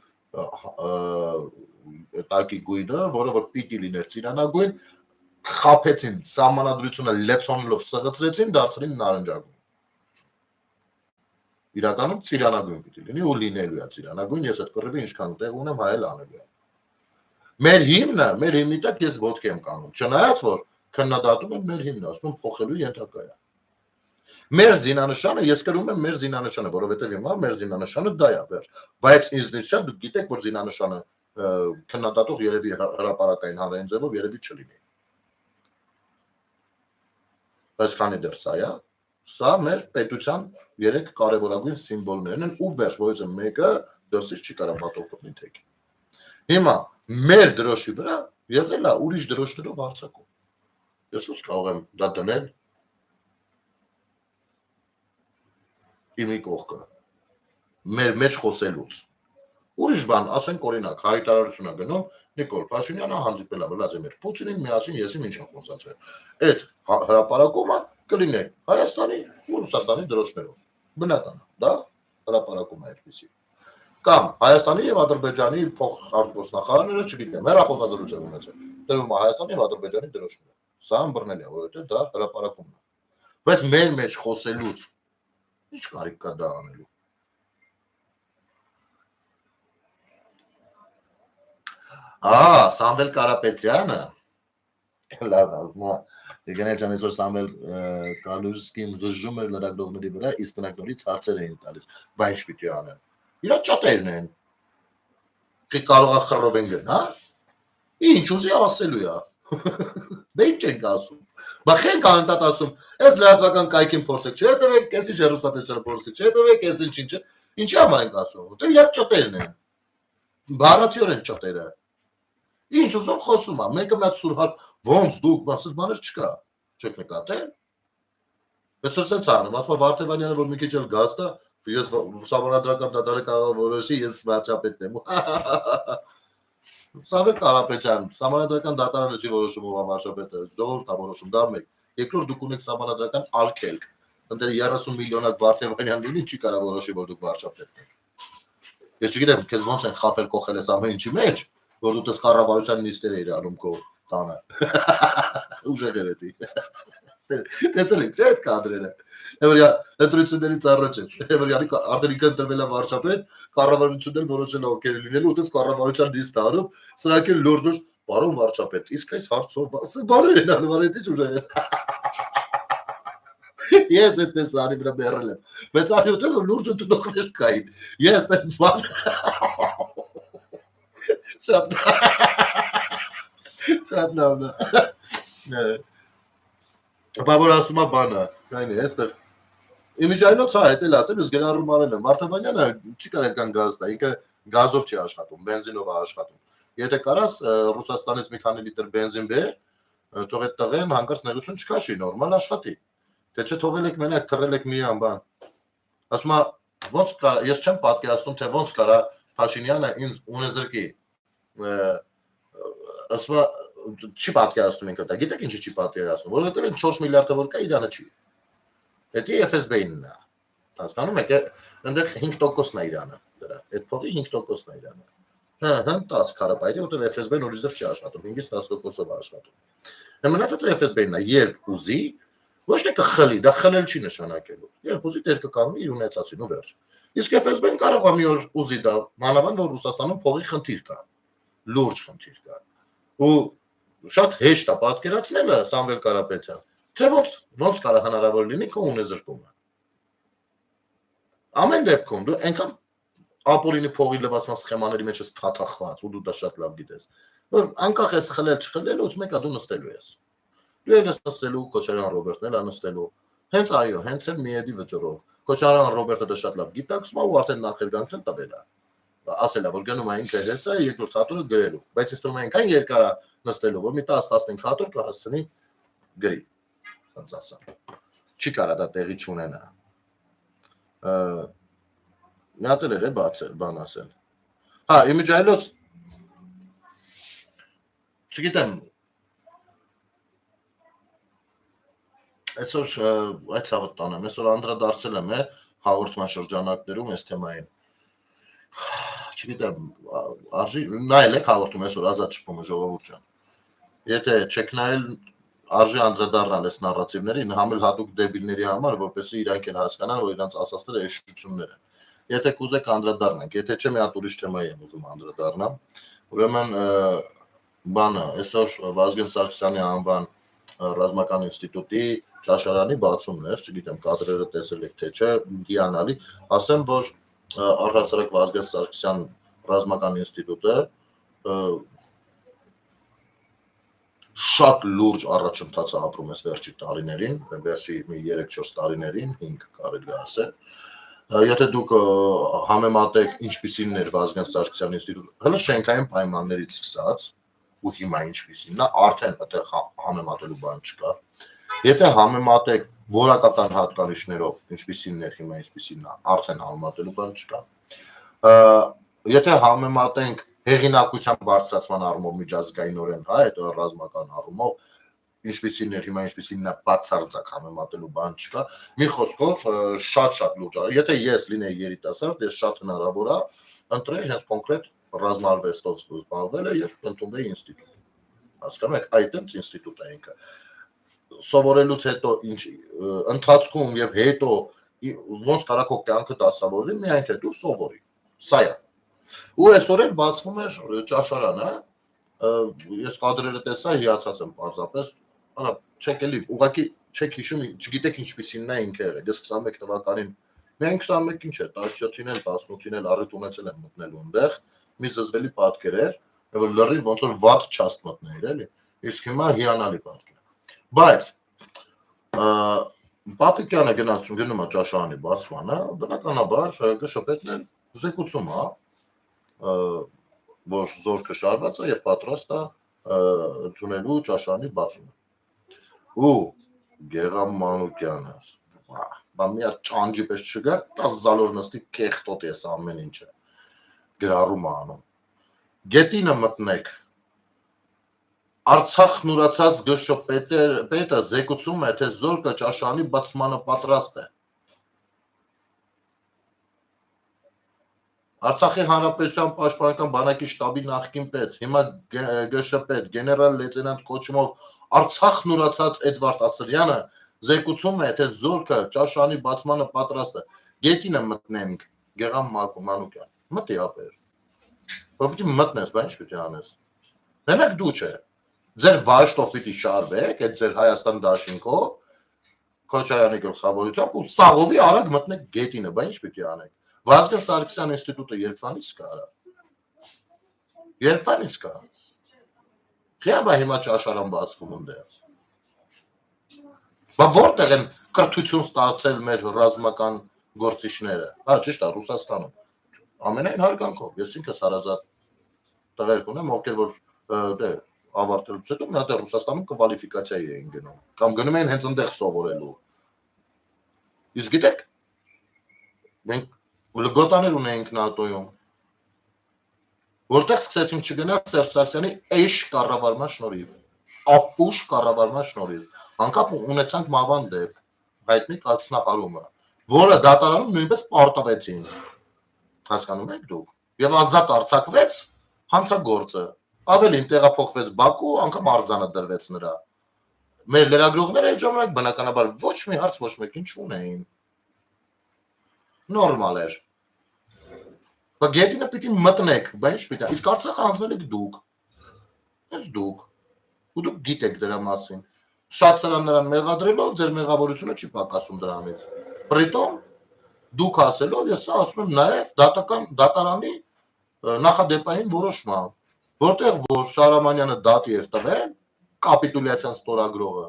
տակի գույնը, որը որ պիտի լիներ ծիրանագույն, խափեցին սահմանադրությունը լեցոնելով սղացրեցին, դարձրին նարնջագույն։ Իրականում ծիրանագույն պիտի լինի ու լինելու է ծիրանագույն, ես այդ կռվի ինչքան տեղ ունեմ, հայել անելու եմ։ Մեր հիմնի տակ ես ոտքի եմ կանգնում, չնայած որ քննադատում եմ մեր հիմնը, ասում եմ փոխելու ենթակա է։ Մեր զինանշանը, ես կրում եմ մեր զինանշանը, որովհետև հիմա մեր զինանշանը դա է, վերջ։ Բայց ինձնից շատ դուք գիտեք, որ զինանշանը քննադատող երևի հրապարակային հանրային ձևով երևի չլինի։ Բայց քանի դեռ սա է, սա մեր պետության 3 կարևորագույն սիմվոլներն են ու վերջ, որից մեկը դրսից չի կարող մատով կպնի թեք։ Հիմա մեր դրոշի վրա եղել է ուրիշ դրոշներով հարձակում։ Ես ո՞ւս կարող եմ դա դնել իմի կողքը։ մեր մեջ խոսելուց։ Ուրիշ բան, ասենք օրինակ, հայտարարություն է գնում Նիկոլ Փաշինյանը հանդիպել է Վլադիմիր Պուտինին, միասին եսիմ ինչ են խոսացել։ Այդ հրապարակումը կլինի Հայաստանի ու Ռուսաստանի դրոշներով։ Բնական է, դա հրապարակում է այդպիսի։ Կամ Հայաստանի եւ Ադրբեջանի փոխարտգործնախարարները, չգիտեմ, հեռախոսազրույց են ունեցել։ Դրվում է Հայաստանի եւ Ադրբեջանի դրոշները։ Սա ըմբռնել է, որովհետեւ դա հրապարակումն է։ Բայց մեր մեջ խոսելուց ինչ կարիք կա դա անելու։ Սամվել Կարապետյանը, լավ, Եգենե ջան, այսօր Սամվել Կալուժսկին դժում էր լրագրողների վրա, իսկ տնօրենից հարցեր էին տալիս, բա ինչ պիտի անեն։ Իրա ճատերն են։ Թե կարող է խռովեն գն, հա։ Ինչ ուզի ասելու է։ Դե ինչ ենք ասում։ Բա խենք անտատ ասում, այս լրատվական կայքին փորձեք, չհետևեք, էսի հեռուստատեսությունը փորձեք, չհետևեք, էս ինչ, ինչի համար ենք ասում։ Դե իրաց ճատերն են։ Բառացիորեն ճատերը։ Ինչ ուզում խոսում է, մեկը մի հատ սուրհար, ոնց դուք, ասես բաներ չկա, չեք նկատել։ Այսօր սենց անում, ասում է Վարդևանյանը, որ մի քիչ էլ գազտա, ես Սահմանադրական դատարանը կարող որոշի, ես վարչապետն եմ։ Սամվել Կարապետյան, Սահմանադրական դատարանը չի որոշում ով է վարչապետը, ժողովուրդն է որոշում, դա մեկ։ Երկրորդ դուք ունեք Սահմանադրական արգելք, ընդ 30 միլիոնակ Վարդևանյան լինի, չի կարող որոշի, որ դուք վարչապետն եք։ Ես չգիտեմ, քեզ ոնց են խաբել կողել ես ամեն ինչի մեջ, որ դու տես կառավարության նիստեր էիր անում քո տանը։ Ուժեղեր էդի։ Տեսել եք, չէ՞ այդ կադրերը։ Էվրիա ընտրություններից առաջ է։ Էվրիանի արդեն ինքը ընտրվել է վարչապետ, կառավարությունն էլ որոշել է ովքեր լինելու, ուտես կառավարության նիստ անում, սրանք էլ լուրջ պարոն վարչապետ, իսկ այս հարցով ասը բարի են անում, արեցի ուժեղ են։ Ես այդ տեսանի վրա բերել եմ։ Բայց արդյոք լուրջ ընդդողներ կային։ Ես այդ բան։ Շատ լավն է։ Բա որ ասում է բանը, կայնի, այստեղ իմիջայնոց հա, հետ էլ ասեմ, ես գրառում արել եմ, Վարդևանյանը չի կար այսքան գազ տա, ինքը գազով չի աշխատում, բենզինով է աշխատում։ Եթե կարաս Ռուսաստանից մի քանի լիտր բենզին բեր, թող այդ տղեն հանկարծ ներություն չքաշի, նորմալ աշխատի։ Թե չէ թողել եք մենակ թռել եք մի անբան։ Ասում է, ոնց կա, ես չեմ պատկերացնում, թե ոնց կարա Փաշինյանը ինձ ունեզրկի։ Ասում է, չի պատկերացնում ինքը դա։ Գիտեք ինչի չի պատկերացնում, որովհետև այն 4 միլիարդը որ կա Իրանը չի։ Դա FSB-ին է։ Հասկանում եք, այնտեղ 5%-ն է Իրանը դրա։ Այդ փողի 5%-ն է Իրանը։ Հա, 10 քարապայտի, որտեղ FSB-ն օրիզով չի աշխատում, 5-ից 10%-ով է աշխատում։ Մնացածը FSB-ն է, երբ ուզի, ոչ թե կխլի, դա խլել չի նշանակելու։ Երբ ուզի դեր կկանգնի իր ունեցածին ու վերջ։ Իսկ FSB-ն կարող է մի օր ուզի դա, մանավանդ որ Ռուսաստանում փողի խնդիր կա, լուրջ խնդիր կա։ Ու շատ հեշտ է պատկերացնելը Սամվել Կարապետյան, թե ոնց կարա հնարավոր լինի քո ունեզրկումը։ Ամեն դեպքում դու այնքան ապօրինի փողի լվացման սխեմաների մեջ ես թաթախված ու դու դա շատ լավ գիտես, որ անկախ ես խլել չխլելուց մեկը դու նստելու ես։ Դու ես նստելու, Քոչարյան Ռոբերտն էլ նստելու։ Հենց այո, հենց էլ միեդի վճռով։ Քոչարյան Ռոբերտը դա շատ լավ գիտակցում է ու արդեն նախերգանքն տվել է։ Ասել է, որ գնում է ինտերեսը, երկրորդ հատորը գրելու, բայց ես թվում է այնքան երկար է նստելու, որ մի 10-15 հատոր կհասցնի գրի։ Ոնց ասեմ։ Չի կարա դա տեղի չունենա։ Մի հատ էլ է բան ասել։ Հա, իմիջայլոց չգիտեմ այսօր այդ ցավը տանեմ, այսօր անդրադարձել եմ հաղորդման շրջանակներում այս թեմային։ Չգիտեմ, արժի նայել եք հաղորդում այսօր ազատ շփումը ժողովուրդ ջան։ Եթե չեք նայել, արժի անդրադառնալ այս նարատիվներին, համ էլ հատուկ դեբիլների համար, որպեսզի իրանք էլ հասկանան, որ իրանց ասածները էշություններ են։ Եթե կուզեք անդրադառնանք, եթե չէ մի հատ ուրիշ թեմայի եմ ուզում անդրադառնամ։ Ուրեմն բանը, այսօր Վազգեն Սարգսյանի անվան ռազմական ինստիտուտի ճաշարանի բացումն էր, չգիտեմ կադրերը տեսել եք թե չէ, հիանալի, ասեմ, որ առհասարակ Վազգեն Սարգսյան ռազմական ինստիտուտը շատ լուրջ առաջընթաց է ապրում այս վերջի տարիներին, վերջի 3-4 տարիներին, 5 կարելի ասել։ Եթե դուք համեմատեք ինչպիսին էր Վազգեն Սարգսյան ինստիտուտը, հələ շենքային պայմաններից սկսած ու հիմա ինչպիսին, նա արդեն այդտեղ համեմատելու բան չկա։ Եթե համեմատեք որակական հատկանիշներով, ինչպիսին էր հիմա, ինչպիսին արդեն համեմատելու բան չկա։ Եթե համեմատենք հեղինակության բարձրացման առումով միջազգայինորեն, հա, այդ ռազմական առումով, ինչպիսին էր հիմա, ինչպիսին նա բացարձակ համեմատելու բան չկա։ Մի խոսքով շատ լուրջ է։ Եթե ես լինեի երիտասարդ, ես շատ հնարավոր է ընտրեի հենց կոնկրետ ռազմարվեստով զբաղվելը եւ ընդունվեի ինստիտուտ։ Հասկանում եք, այդ ինձ ինստիտուտ է ինքը։ Սովորելուց հետո ինչ ընթացքում եւ հետո ոնց կարա քո կյանքը դասավորվի, միայն թե դու սովորի։ Սա է։ Ու այսօր էլ բացվում էր ճաշարանը, ես կադրերը տեսա, հիացած եմ պարզապես, արա, չեք էլի, ուղղակի չեք հիշում, չգիտեք ինչպիսինն է ինքը եղել։ Ես 21 թվականին, միայն 21 ինչ է, 17-ին էլ, 18-ին էլ առիթ ունեցել եմ մտնելու այնտեղ, մի զզվելի պատկեր էր, որ լրիվ ոնց որ վատ չաստ մտներ, էլի։ Իսկ հիմա հիանալի պատկեր։ Բայց Պապիկյանը գնում է ճաշարանի բացմանը, բնականաբար գշպետն էլ զեկուցում է, որ զորքը շարված է եւ պատրաստ է ընդունելու ճաշարանի բացումը։ Ու Գեգամ Մանուկյանը, բա մի հատ ճանջի պես չգա, 10 զալոր նստի կեղտոտ ես ամեն ինչը գրառում է անում։ Գետինը մտնեք։ Արցախն ուրացած գշպետը զեկուցում է, թե զորքը ճաշարանի բացմանը պատրաստ է։ Արցախի հանրապետության պաշտպանական բանակի շտաբի նախկին պետ, հիմա գշպետ, գեներալ լեյտենանտ կոչումով Արցախն ուրացած Էդվարդ Ասրյանը զեկուցում է, թե զորքը ճաշարանի բացմանը պատրաստ է։ Գետինը մտնենք, Գեգամ Մանուկյան, մտի ապեր։ Պիտի մտնես, բա ինչ պիտի անես։ Մենակ դու չէ։ Ձեր վաշտով պիտի շարվեք, այդ ձեր Հայաստան դաշինքով, Քոչարյանի գլխավորությամբ ու սաղովի արագ մտնեք գետինը, բա ինչ պիտի անեք։ Վազգեն Սարգսյան ինստիտուտը երբանից կա։ Երբանից կա։ Խիաբա հիմա ճաշարան բացվում ընդեղ։ Բա որտեղ են կրթություն ստացել մեր ռազմական գործիչները։ Հա, ճիշտ է, Ռուսաստանում։ Ամենայն հարգանքով, ես ինքս հարազատ տղերք ունեմ, ովքեր որ դե ավարտելուց հետո մի հատ Ռուսաստանում կվալիֆիկացիայի էին գնում, կամ գնում էին հենց այնտեղ սովորելու։ Իսկ գիտեք, մենք լգոտաներ ունեինք ՆԱՏՕ-ում, որտեղ սկսեցին չգնալ Սերժ Սարգսյանի էշ կառավարման շնորհիվ, ապուշ կառավարման շնորհիվ, անկապ ունեցանք Մավան դեպք, հայտնի կացնահարումը, որը դատարանում նույնպես պարտվեցին, հասկանում եք դուք, եւ ազատ արձակվեց հանցագործը, ավելին տեղափոխվեց Բաքու, անգամ արձանը դրվեց նրա։ Մեր լրագրողները այդ ժամանակ բնականաբար ոչ մի հարց ոչ մեկին չունեին։ Նորմալ էր։ Բա գետինը պիտի մտնեք, բա ինչ պիտի։ Իսկ Արցախը հանձնել եք դուք։ Ես դուք։ Ու դուք գիտեք դրա մասին։ Շատ սրան նրան մեղադրելով ձեր մեղավորությունը չի պակասում դրանից։ Պրիտոմ դուք ասելով ես սա ասում եմ նաև դատարանի նախադեպային որոշման, որտեղ որ Շահրամանյանը դատի էր տվել կապիտուլյացիան ստորագրողը,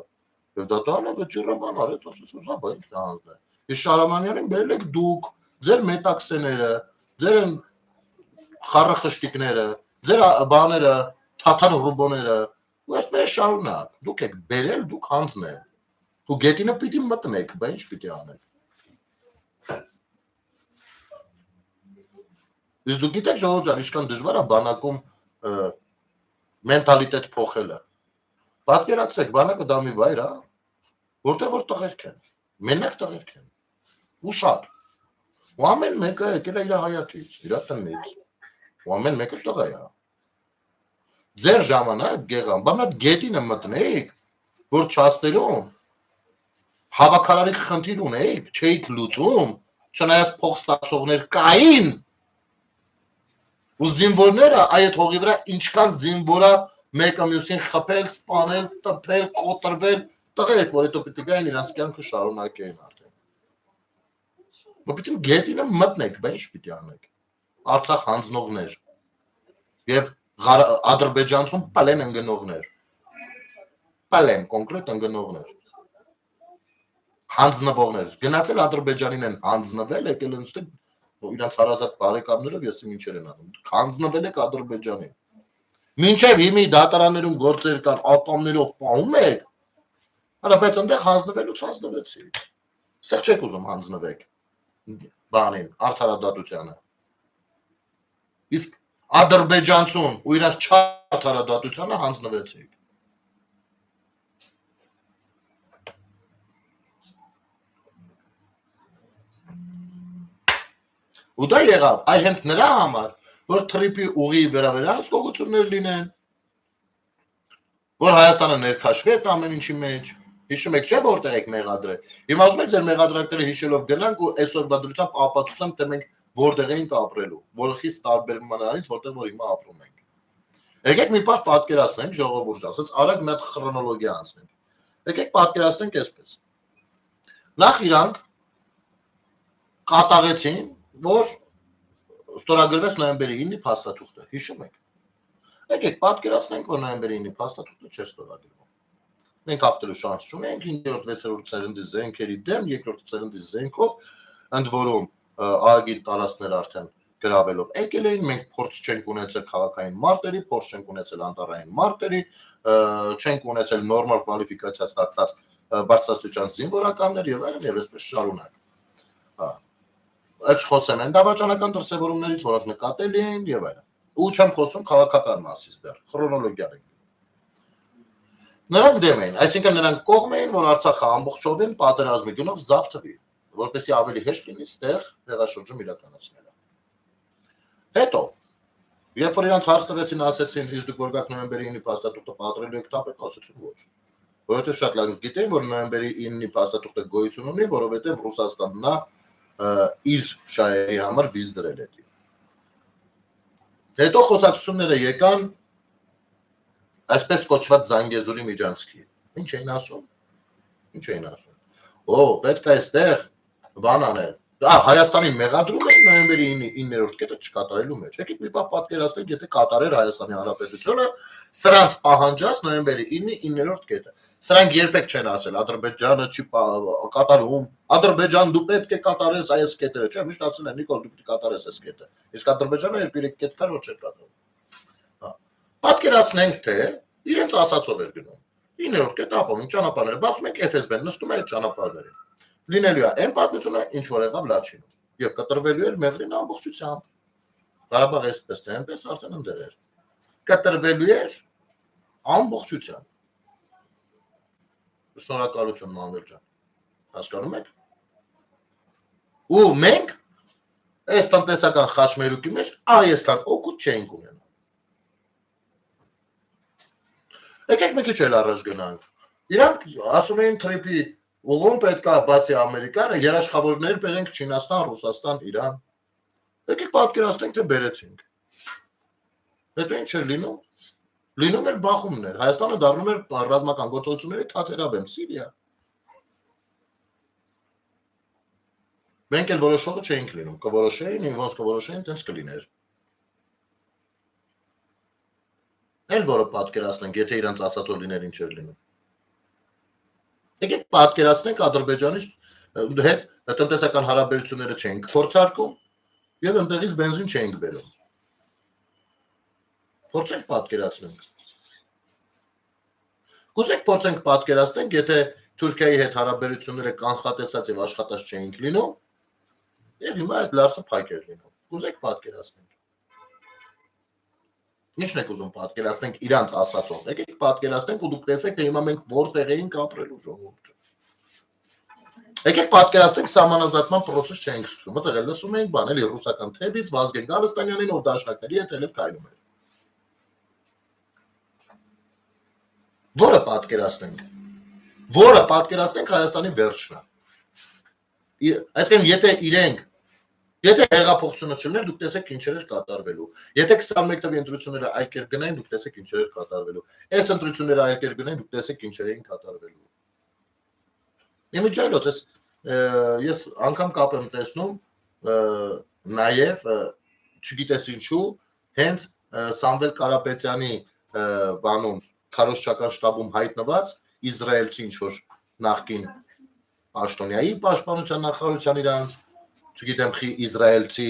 եւ դատարանը վճռաբան արեց, ասեց, հա, բա ինքն է հանձնել։ Իսկ Շահրամանյանին բերել եք դուք, ձեր մետաքսեները, ձեր խառախշտիկները, ձեր բաները, թաթար ռուբոները, ու այսպես շարունակ։ Դուք եք բերել, դուք հանձնել։ Դու գետինը պիտի մտնեք, բա ինչ պիտի անեք։ Իսկ դու գիտեք ժողովուրդ ջան, ինչքան դժվար է բանակում մենտալիտետ փոխելը։ Պատկերացրեք, բանակը դա մի վայր է, որտեղ որ տղերք են, մենակ տղերք են, ու շատ։ Ու ամեն մեկը եկել է իր հայաթից, իր տնից, ու ամեն մեկը տղա է։ Ձեր ժամանակ Գեգամ, բա մի գետինը մտնեիք, որ չաստելում, հավաքարարի խնդիր ունեիք, չէիք լուծում, չնայած փող ստացողներ կային, ու զինվորները այդ հողի վրա ինչքան զինվորա մեկը մյուսին խփել, սպանել, տպել, կոտրվել, տղերք, որ հետո պիտի գային իրանց կյանքը շարունակեին արդեն։ Բա պիտի գետինը մտնեք, բա ինչ պիտի անեք։ Արցախ հանձնողներ եւ Ադրբեջանցում պալեն ընկնողներ։ Պալեն կոնկրետ ընկնողներ։ Հանձնվողներ։ Գնացել Ադրբեջանին են հանձնվել, եկել են ստեղ իրանց հարազատ բարեկամներով ես ինչեր են անում։ Հանձնվել եք Ադրբեջանին։ Մինչև հիմի դատարաններում գործեր կան, ատամներով պահում եք։ Արա բայց այնտեղ հանձնվելուց հանձնվեցի։ Այստեղ չեք ուզում հանձնվեք բանին, արդարադատությանը։ Իսկ ադրբեջանցուն ու իրաց չարդարադատությանը հանձնվեցիք։ Ու դա եղավ, այլ հենց նրա համար, որ թրիպի ուղի վերաբերյալ լինեն, որ Հայաստանը ներքաշվի այդ ամեն ինչի մեջ, հիշում եք չէ որտեղ եք մեղադրել։ Հիմա ասում եք ձեր մեղադրանքները հիշելով գնանք ու այսօրվա դրությամբ ապացուցանք թե մենք որտեղ ենք ապրելու, որը խիստ տարբերվում է նրանից, որտեղ որ հիմա ապրում ենք։ Եկեք մի պահ պատկերացնենք ժողովուրդ, ասած արագ մի հատ քրոնոլոգիա անցնենք։ Եկեք պատկերացնենք այսպես։ Նախ իրանք կատաղեցին, որ ստորագրվեց նոյեմբերի 9-ի փաստաթուղթը, հիշում եք։ Եկեք պատկերացնենք, որ նոյեմբերի 9-ի փաստաթուղթը չէր ստորագրվում։ Մենք հաղթելու շանս չունենք 5-րդ, 6-րդ սերնդի զենքերի դեմ, 2-րդ սերնդի զենքով, ընդ որում ԱԳ տարածքներ արդեն գրավելով եկել էին, մենք փորձ չենք ունեցել քաղաքային մարտերի, փորձ չենք ունեցել անտարային մարտերի, չենք ունեցել նորմալ կվալիֆիկացիա ստացած բարձրաստիճան զինվորականներ եւ այլն եւ այսպես շարունակ։ Այդ խոսեմ են դավաճանական դրսևորումներից, որոնք նկատելի են եւ այլն։ Ու չեմ խոսում քաղաքական մասից դեռ, քրոնոլոգիա ենք։ Նրանք դեմ էին, այսինքն նրանք կողմ էին, որ Արցախը ամբողջովին պատերազմի գնով զավթվի, որպեսզի ավելի հեշտ լինի ստեղ հեղաշրջում իրականացնելը։ Հետո, երբ որ իրանց հարց տվեցին, ասեցին, իսկ դուք որ գաք նոյեմբերի 9-ի փաստաթուղթը պատրելու եք տապեք, ասեցին ոչ։ Որովհետև շատ լավ գիտեին, որ նոյեմբերի 9-ի փաստաթուղթը գոյություն ունի, որովհետև Ռուսաստանն իր շահերի համար վիզ դրել է։ Հետո խոսակցությունները եկան այսպես կոչված Զանգեզուրի միջանցքի։ Ինչ էին ասում։ Պետք է այստեղ բան անել։ Հայաստանի մեղադրում են նոյեմբերի 9-րդ կետը չկատարելու մեջ։ Եկեք մի պահ պատկերացնենք, եթե կատարեր Հայաստանի Հանրապետությունը սրանց պահանջած նոյեմբերի 9-ի 9-րդ կետը։ Սրանք երբեք չեն ասել Ադրբեջանը չի կատարում, Ադրբեջան դու պետք է կատարես այս կետերը, չէ՞, միշտ ասել են Նիկոլ դու պետք է կատարես այս կետը։ Իսկ Ադրբեջանը 2-3 կետ կար, որ չէր կատարում։ Պատկերացնենք, թե իրենց ասածով էր գնում։ 9-րդ կետը ապահովում ճանապարհները, բացում ենք FSB-ն, նստում է այդ ճանապարհներին։ Լինելու է այն պատմությունը, ինչ որ եղավ Լաչինում, եւ կտրվելու էր Մեղրին ամբողջությամբ։ Ղարաբաղը այսպես թե այնպես արդեն ընդդեմ էր։ Կտրվելու էր ամբողջությամբ։ Շնորհակալություն Մանվել ջան։ Հասկանում եք։ Ու մենք այս տնտեսական խաչմերուկի մեջ այսքան օգուտ չենք ունենա։ Եկեք մի քիչ էլ առաջ գնանք։ Իրանք ասում էին թրիպի ուղում պետք է բացի Ամերիկանը երաշխավորներ բերենք Չինաստան, Ռուսաստան, Իրան։ Եկեք պատկերացնենք, թե բերեցինք։ Հետո ինչ էր լինում։ Լինում էր բախումներ, Հայաստանը դառնում էր ռազմական գործողությունների թատերաբեմ, Սիրիա։ Մենք էլ որոշողը չէինք լինում, կորոշեին, ոնց կորոշեին, տենց կլիներ։ Էլ որը պատկերացնենք, եթե իրանց ասածով լիներ ինչ էր լինում։ Եկեք պատկերացնենք Ադրբեջանի հետ տնտեսական հարաբերությունները չենք փորձարկում եւ այնտեղից բենզին չենք բերում։ Փորձենք պատկերացնենք։ Կուզեք փորձենք պատկերացնենք, եթե Թուրքիայի հետ հարաբերությունները կանխատեսած եւ աշխատած չէինք լինում, եւ հիմա այդ լարսը փակ էր լինում։ Կուզեք պատկերացնենք։ Ինչն եք ուզում պատկերացնենք իրանց ասածով։ Եկեք պատկերացնենք ու դուք տեսեք, թե հիմա մենք որտեղ էինք ապրելու ժողովուրդը։ Եկեք պատկերացնենք սահմանազատման process չենք սկսում։ Մտեղ էլ լսում ենք բան, էլի ռուսական թևից Վազգեն Գալստանյանին, ով դաշնակների հետ էլ քայլում էր։ Որը պատկերացնենք Հայաստանի վերջնա։ Այսինքն եթե հեղափոխությունը չլիներ, դուք տեսեք ինչեր էր կատարվելու։ Եթե 21 թվականի ընտրությունները այլ կերպ գնային, դուք տեսեք ինչեր էր կատարվելու։ Այս ընտրությունները այլ կերպ գնային, դուք տեսեք ինչեր էին կատարվելու։ Իմիջիայլոց ես անգամ կապ եմ տեսնում նաև չգիտես ինչու հենց Սամվել Կարապետյանի բանում քարոզչական շտաբում հայտնված իսրայելցի ինչ-որ նախկին պաշտոնյայի պաշտպանության նախարարության իրանց չգիտեմ խի իսրայելցի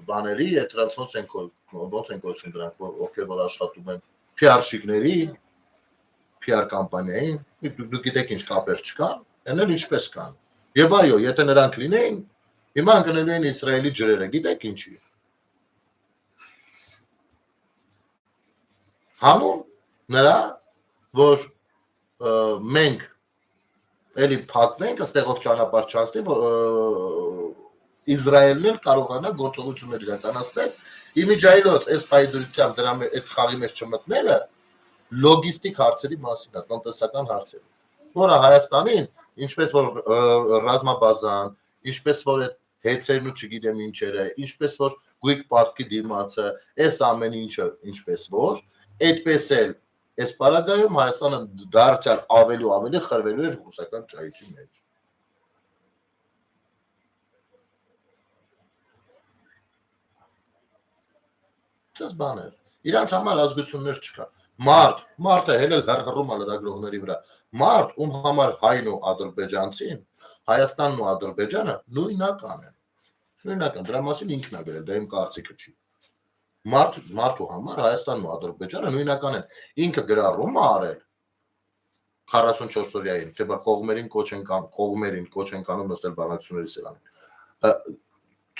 բաների դրանց ոնց են կոչվում դրանք ովքեր որ աշխատում են PR-շիկների PR կամպանիային, դուք գիտեք ինչ կապեր չկան, այն էլ ինչպես կան։ Եվ այո, եթե նրանք լինեին, հիմա ընկնելու են Իսրայելի ջրերը, գիտեք ինչի։ Հանուն նրա, որ մենք էլի փակվենք, այստեղով ճանապարհ չանցնի, որ Իսրայելն էլ կարողանա գործողություններ իրականացնել, իմիջայլոց այս պայդրությամբ դրա այդ խաղի մեջ չմտնելը լոգիստիկ հարցերի մասին է, տնտեսական հարցերի, որը Հայաստանին, ինչպես որ ռազմաբազան, ինչպես որ այդ հեծերն ու չգիտեմ ինչերը, ինչպես որ գույք պարտքի դիմացը, այս ամեն ինչը, ինչպես որ, այդպես էլ այս պարագայում Հայաստանը դարձյալ ավելի ու ավելի խրվելու էր ռուսական ճայիչի մեջ։ Ցես բաներ։ Իրանց համար ազգություններ չկա։ Մարդը հելել հռհռում է լրագրողների վրա։ Մարդ, ում համար հայն ու ադրբեջանցին, Հայաստանն ու Ադրբեջանը նույնական են։ Նույնական, դրա մասին ինքն է գրել, դա իմ կարծիքը չի։ Մարդու համար Հայաստանն ու Ադրբեջանը նույնական են։ Ինքը գրառում է արել 44 օրյային, թե կողմերին կոչ են կանում նստել բանակցությունների սեղանին։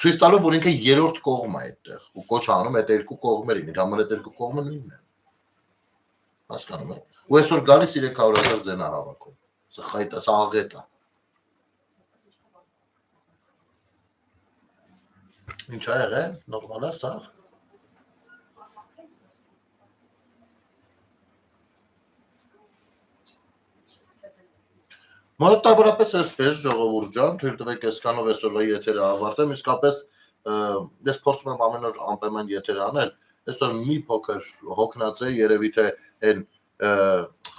Ցույց տալով, որ ինքը երրորդ կողմ է այդտեղ ու կոչ անում այդ երկու կողմերին, իր համար այդ երկու կողմը նույնն է։ Հասկանում եք։ Ու այսօր գալիս 300,000 ձենա հավաքում։ Սա աղետ է։ Ինչ ա եղել, նորմալ է սա։ Մոտավորապես այսպես ժողովուրդ ջան, թույլ տվեք այսքանով այսօրվա եթերը ավարտեմ, իսկապես ես փորձում եմ ամեն օր անպայման եթեր անել, այսօր մի փոքր հոգնած է, երևի թե այն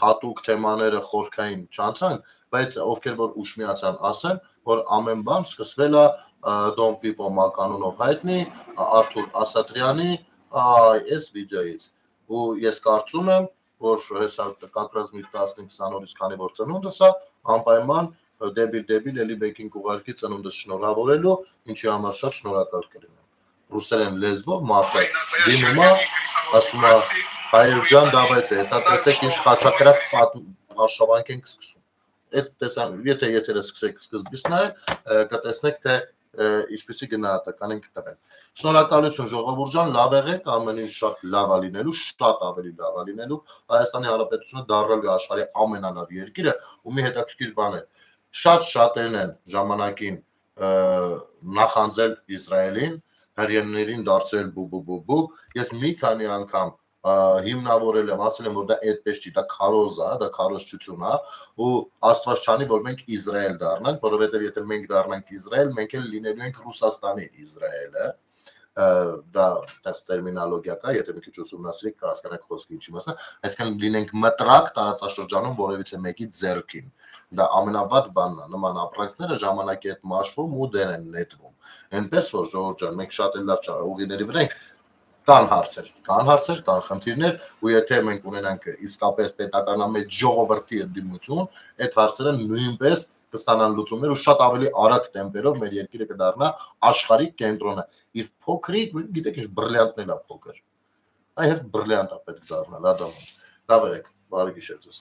հատուկ թեմաները խորքային չանցան, բայց ովքեր որ ուշ միացան ասեն, որ ամեն բան սկսվել է Don Pipo կանոնով հայտնի Արթուր Ասատրյանի այս վիդեոից, ու ես կարծում եմ, որ հեսա կակրած մի 15-20 օրից քանի որ ծնունդս է, անպայման դեբիլ էլի մեկին կուղարկի ծնունդս շնորհավորելու, ինչի համար շատ շնորհակալ կլինեմ։ Ռուսերեն լեզվով մարդը դիմում է, ասում է հայեր ջան, դավայց է, հեսա տեսեք ինչ խաչակրած արշավանք ենք սկսում։ Եթե եթերը սկսեք սկզբից նայել, կտեսնեք, թե ինչպեսի գնահատական ենք տվել։ Շնորհակալություն ժողովուրդ ջան, լավ եղեք, ամեն ինչ շատ լավ է լինելու, շատ ավելի լավ է լինելու, Հայաստանի Հանրապետությունը դառնալու աշխարհի ամենալավ երկիրը, ու մի հետաքրքիր բան է, շատերն են ժամանակին նախանձել Իսրայելին, հրյեհներին դարձրել բու, ես մի քանի անգամ հիմնավորել եմ, ասել եմ, որ դա այդպես չի, դա քարոզ է, դա քարոզչություն է, ու Աստված չանի, որ մենք Իսրայել դառնանք, որովհետև եթե մենք դառնանք Իսրայել, մենք էլ լինելու ենք Ռուսաստանի Իսրայելը, դա տերմինոլոգիա կա, եթե մի քիչ ուսումնասիրեք, կհասկանաք խոսքը ինչի մասն է, այսինքն լինենք մտրակ տարածաշրջանում որևիցե մեկի ձեռքին, դա ամենավատ բանն է, նման ապրանքները ժամանակի հետ մաշվում ու դեն են նետվում, այնպես որ ժողովուրդ ջան, մենք շատ լավ ուղիների վրա ենք, կան հարցեր, կան խնդիրներ, ու եթե մենք ունենանք իսկապես պետականամեջ ժողովրդի ընդդիմություն, այդ հարցերը նույնպես կստանան լուծումներ ու շատ ավելի արագ տեմպերով մեր երկիրը կդառնա աշխարհի կենտրոնը։ Իր փոքրիկ, գիտեք ինչ բրիլյանտն էլ է փոքր։ Այս բրիլյանտ է պետք դառնալ, ադամ։ Լավ եք, բարի գիշեր ձեզ։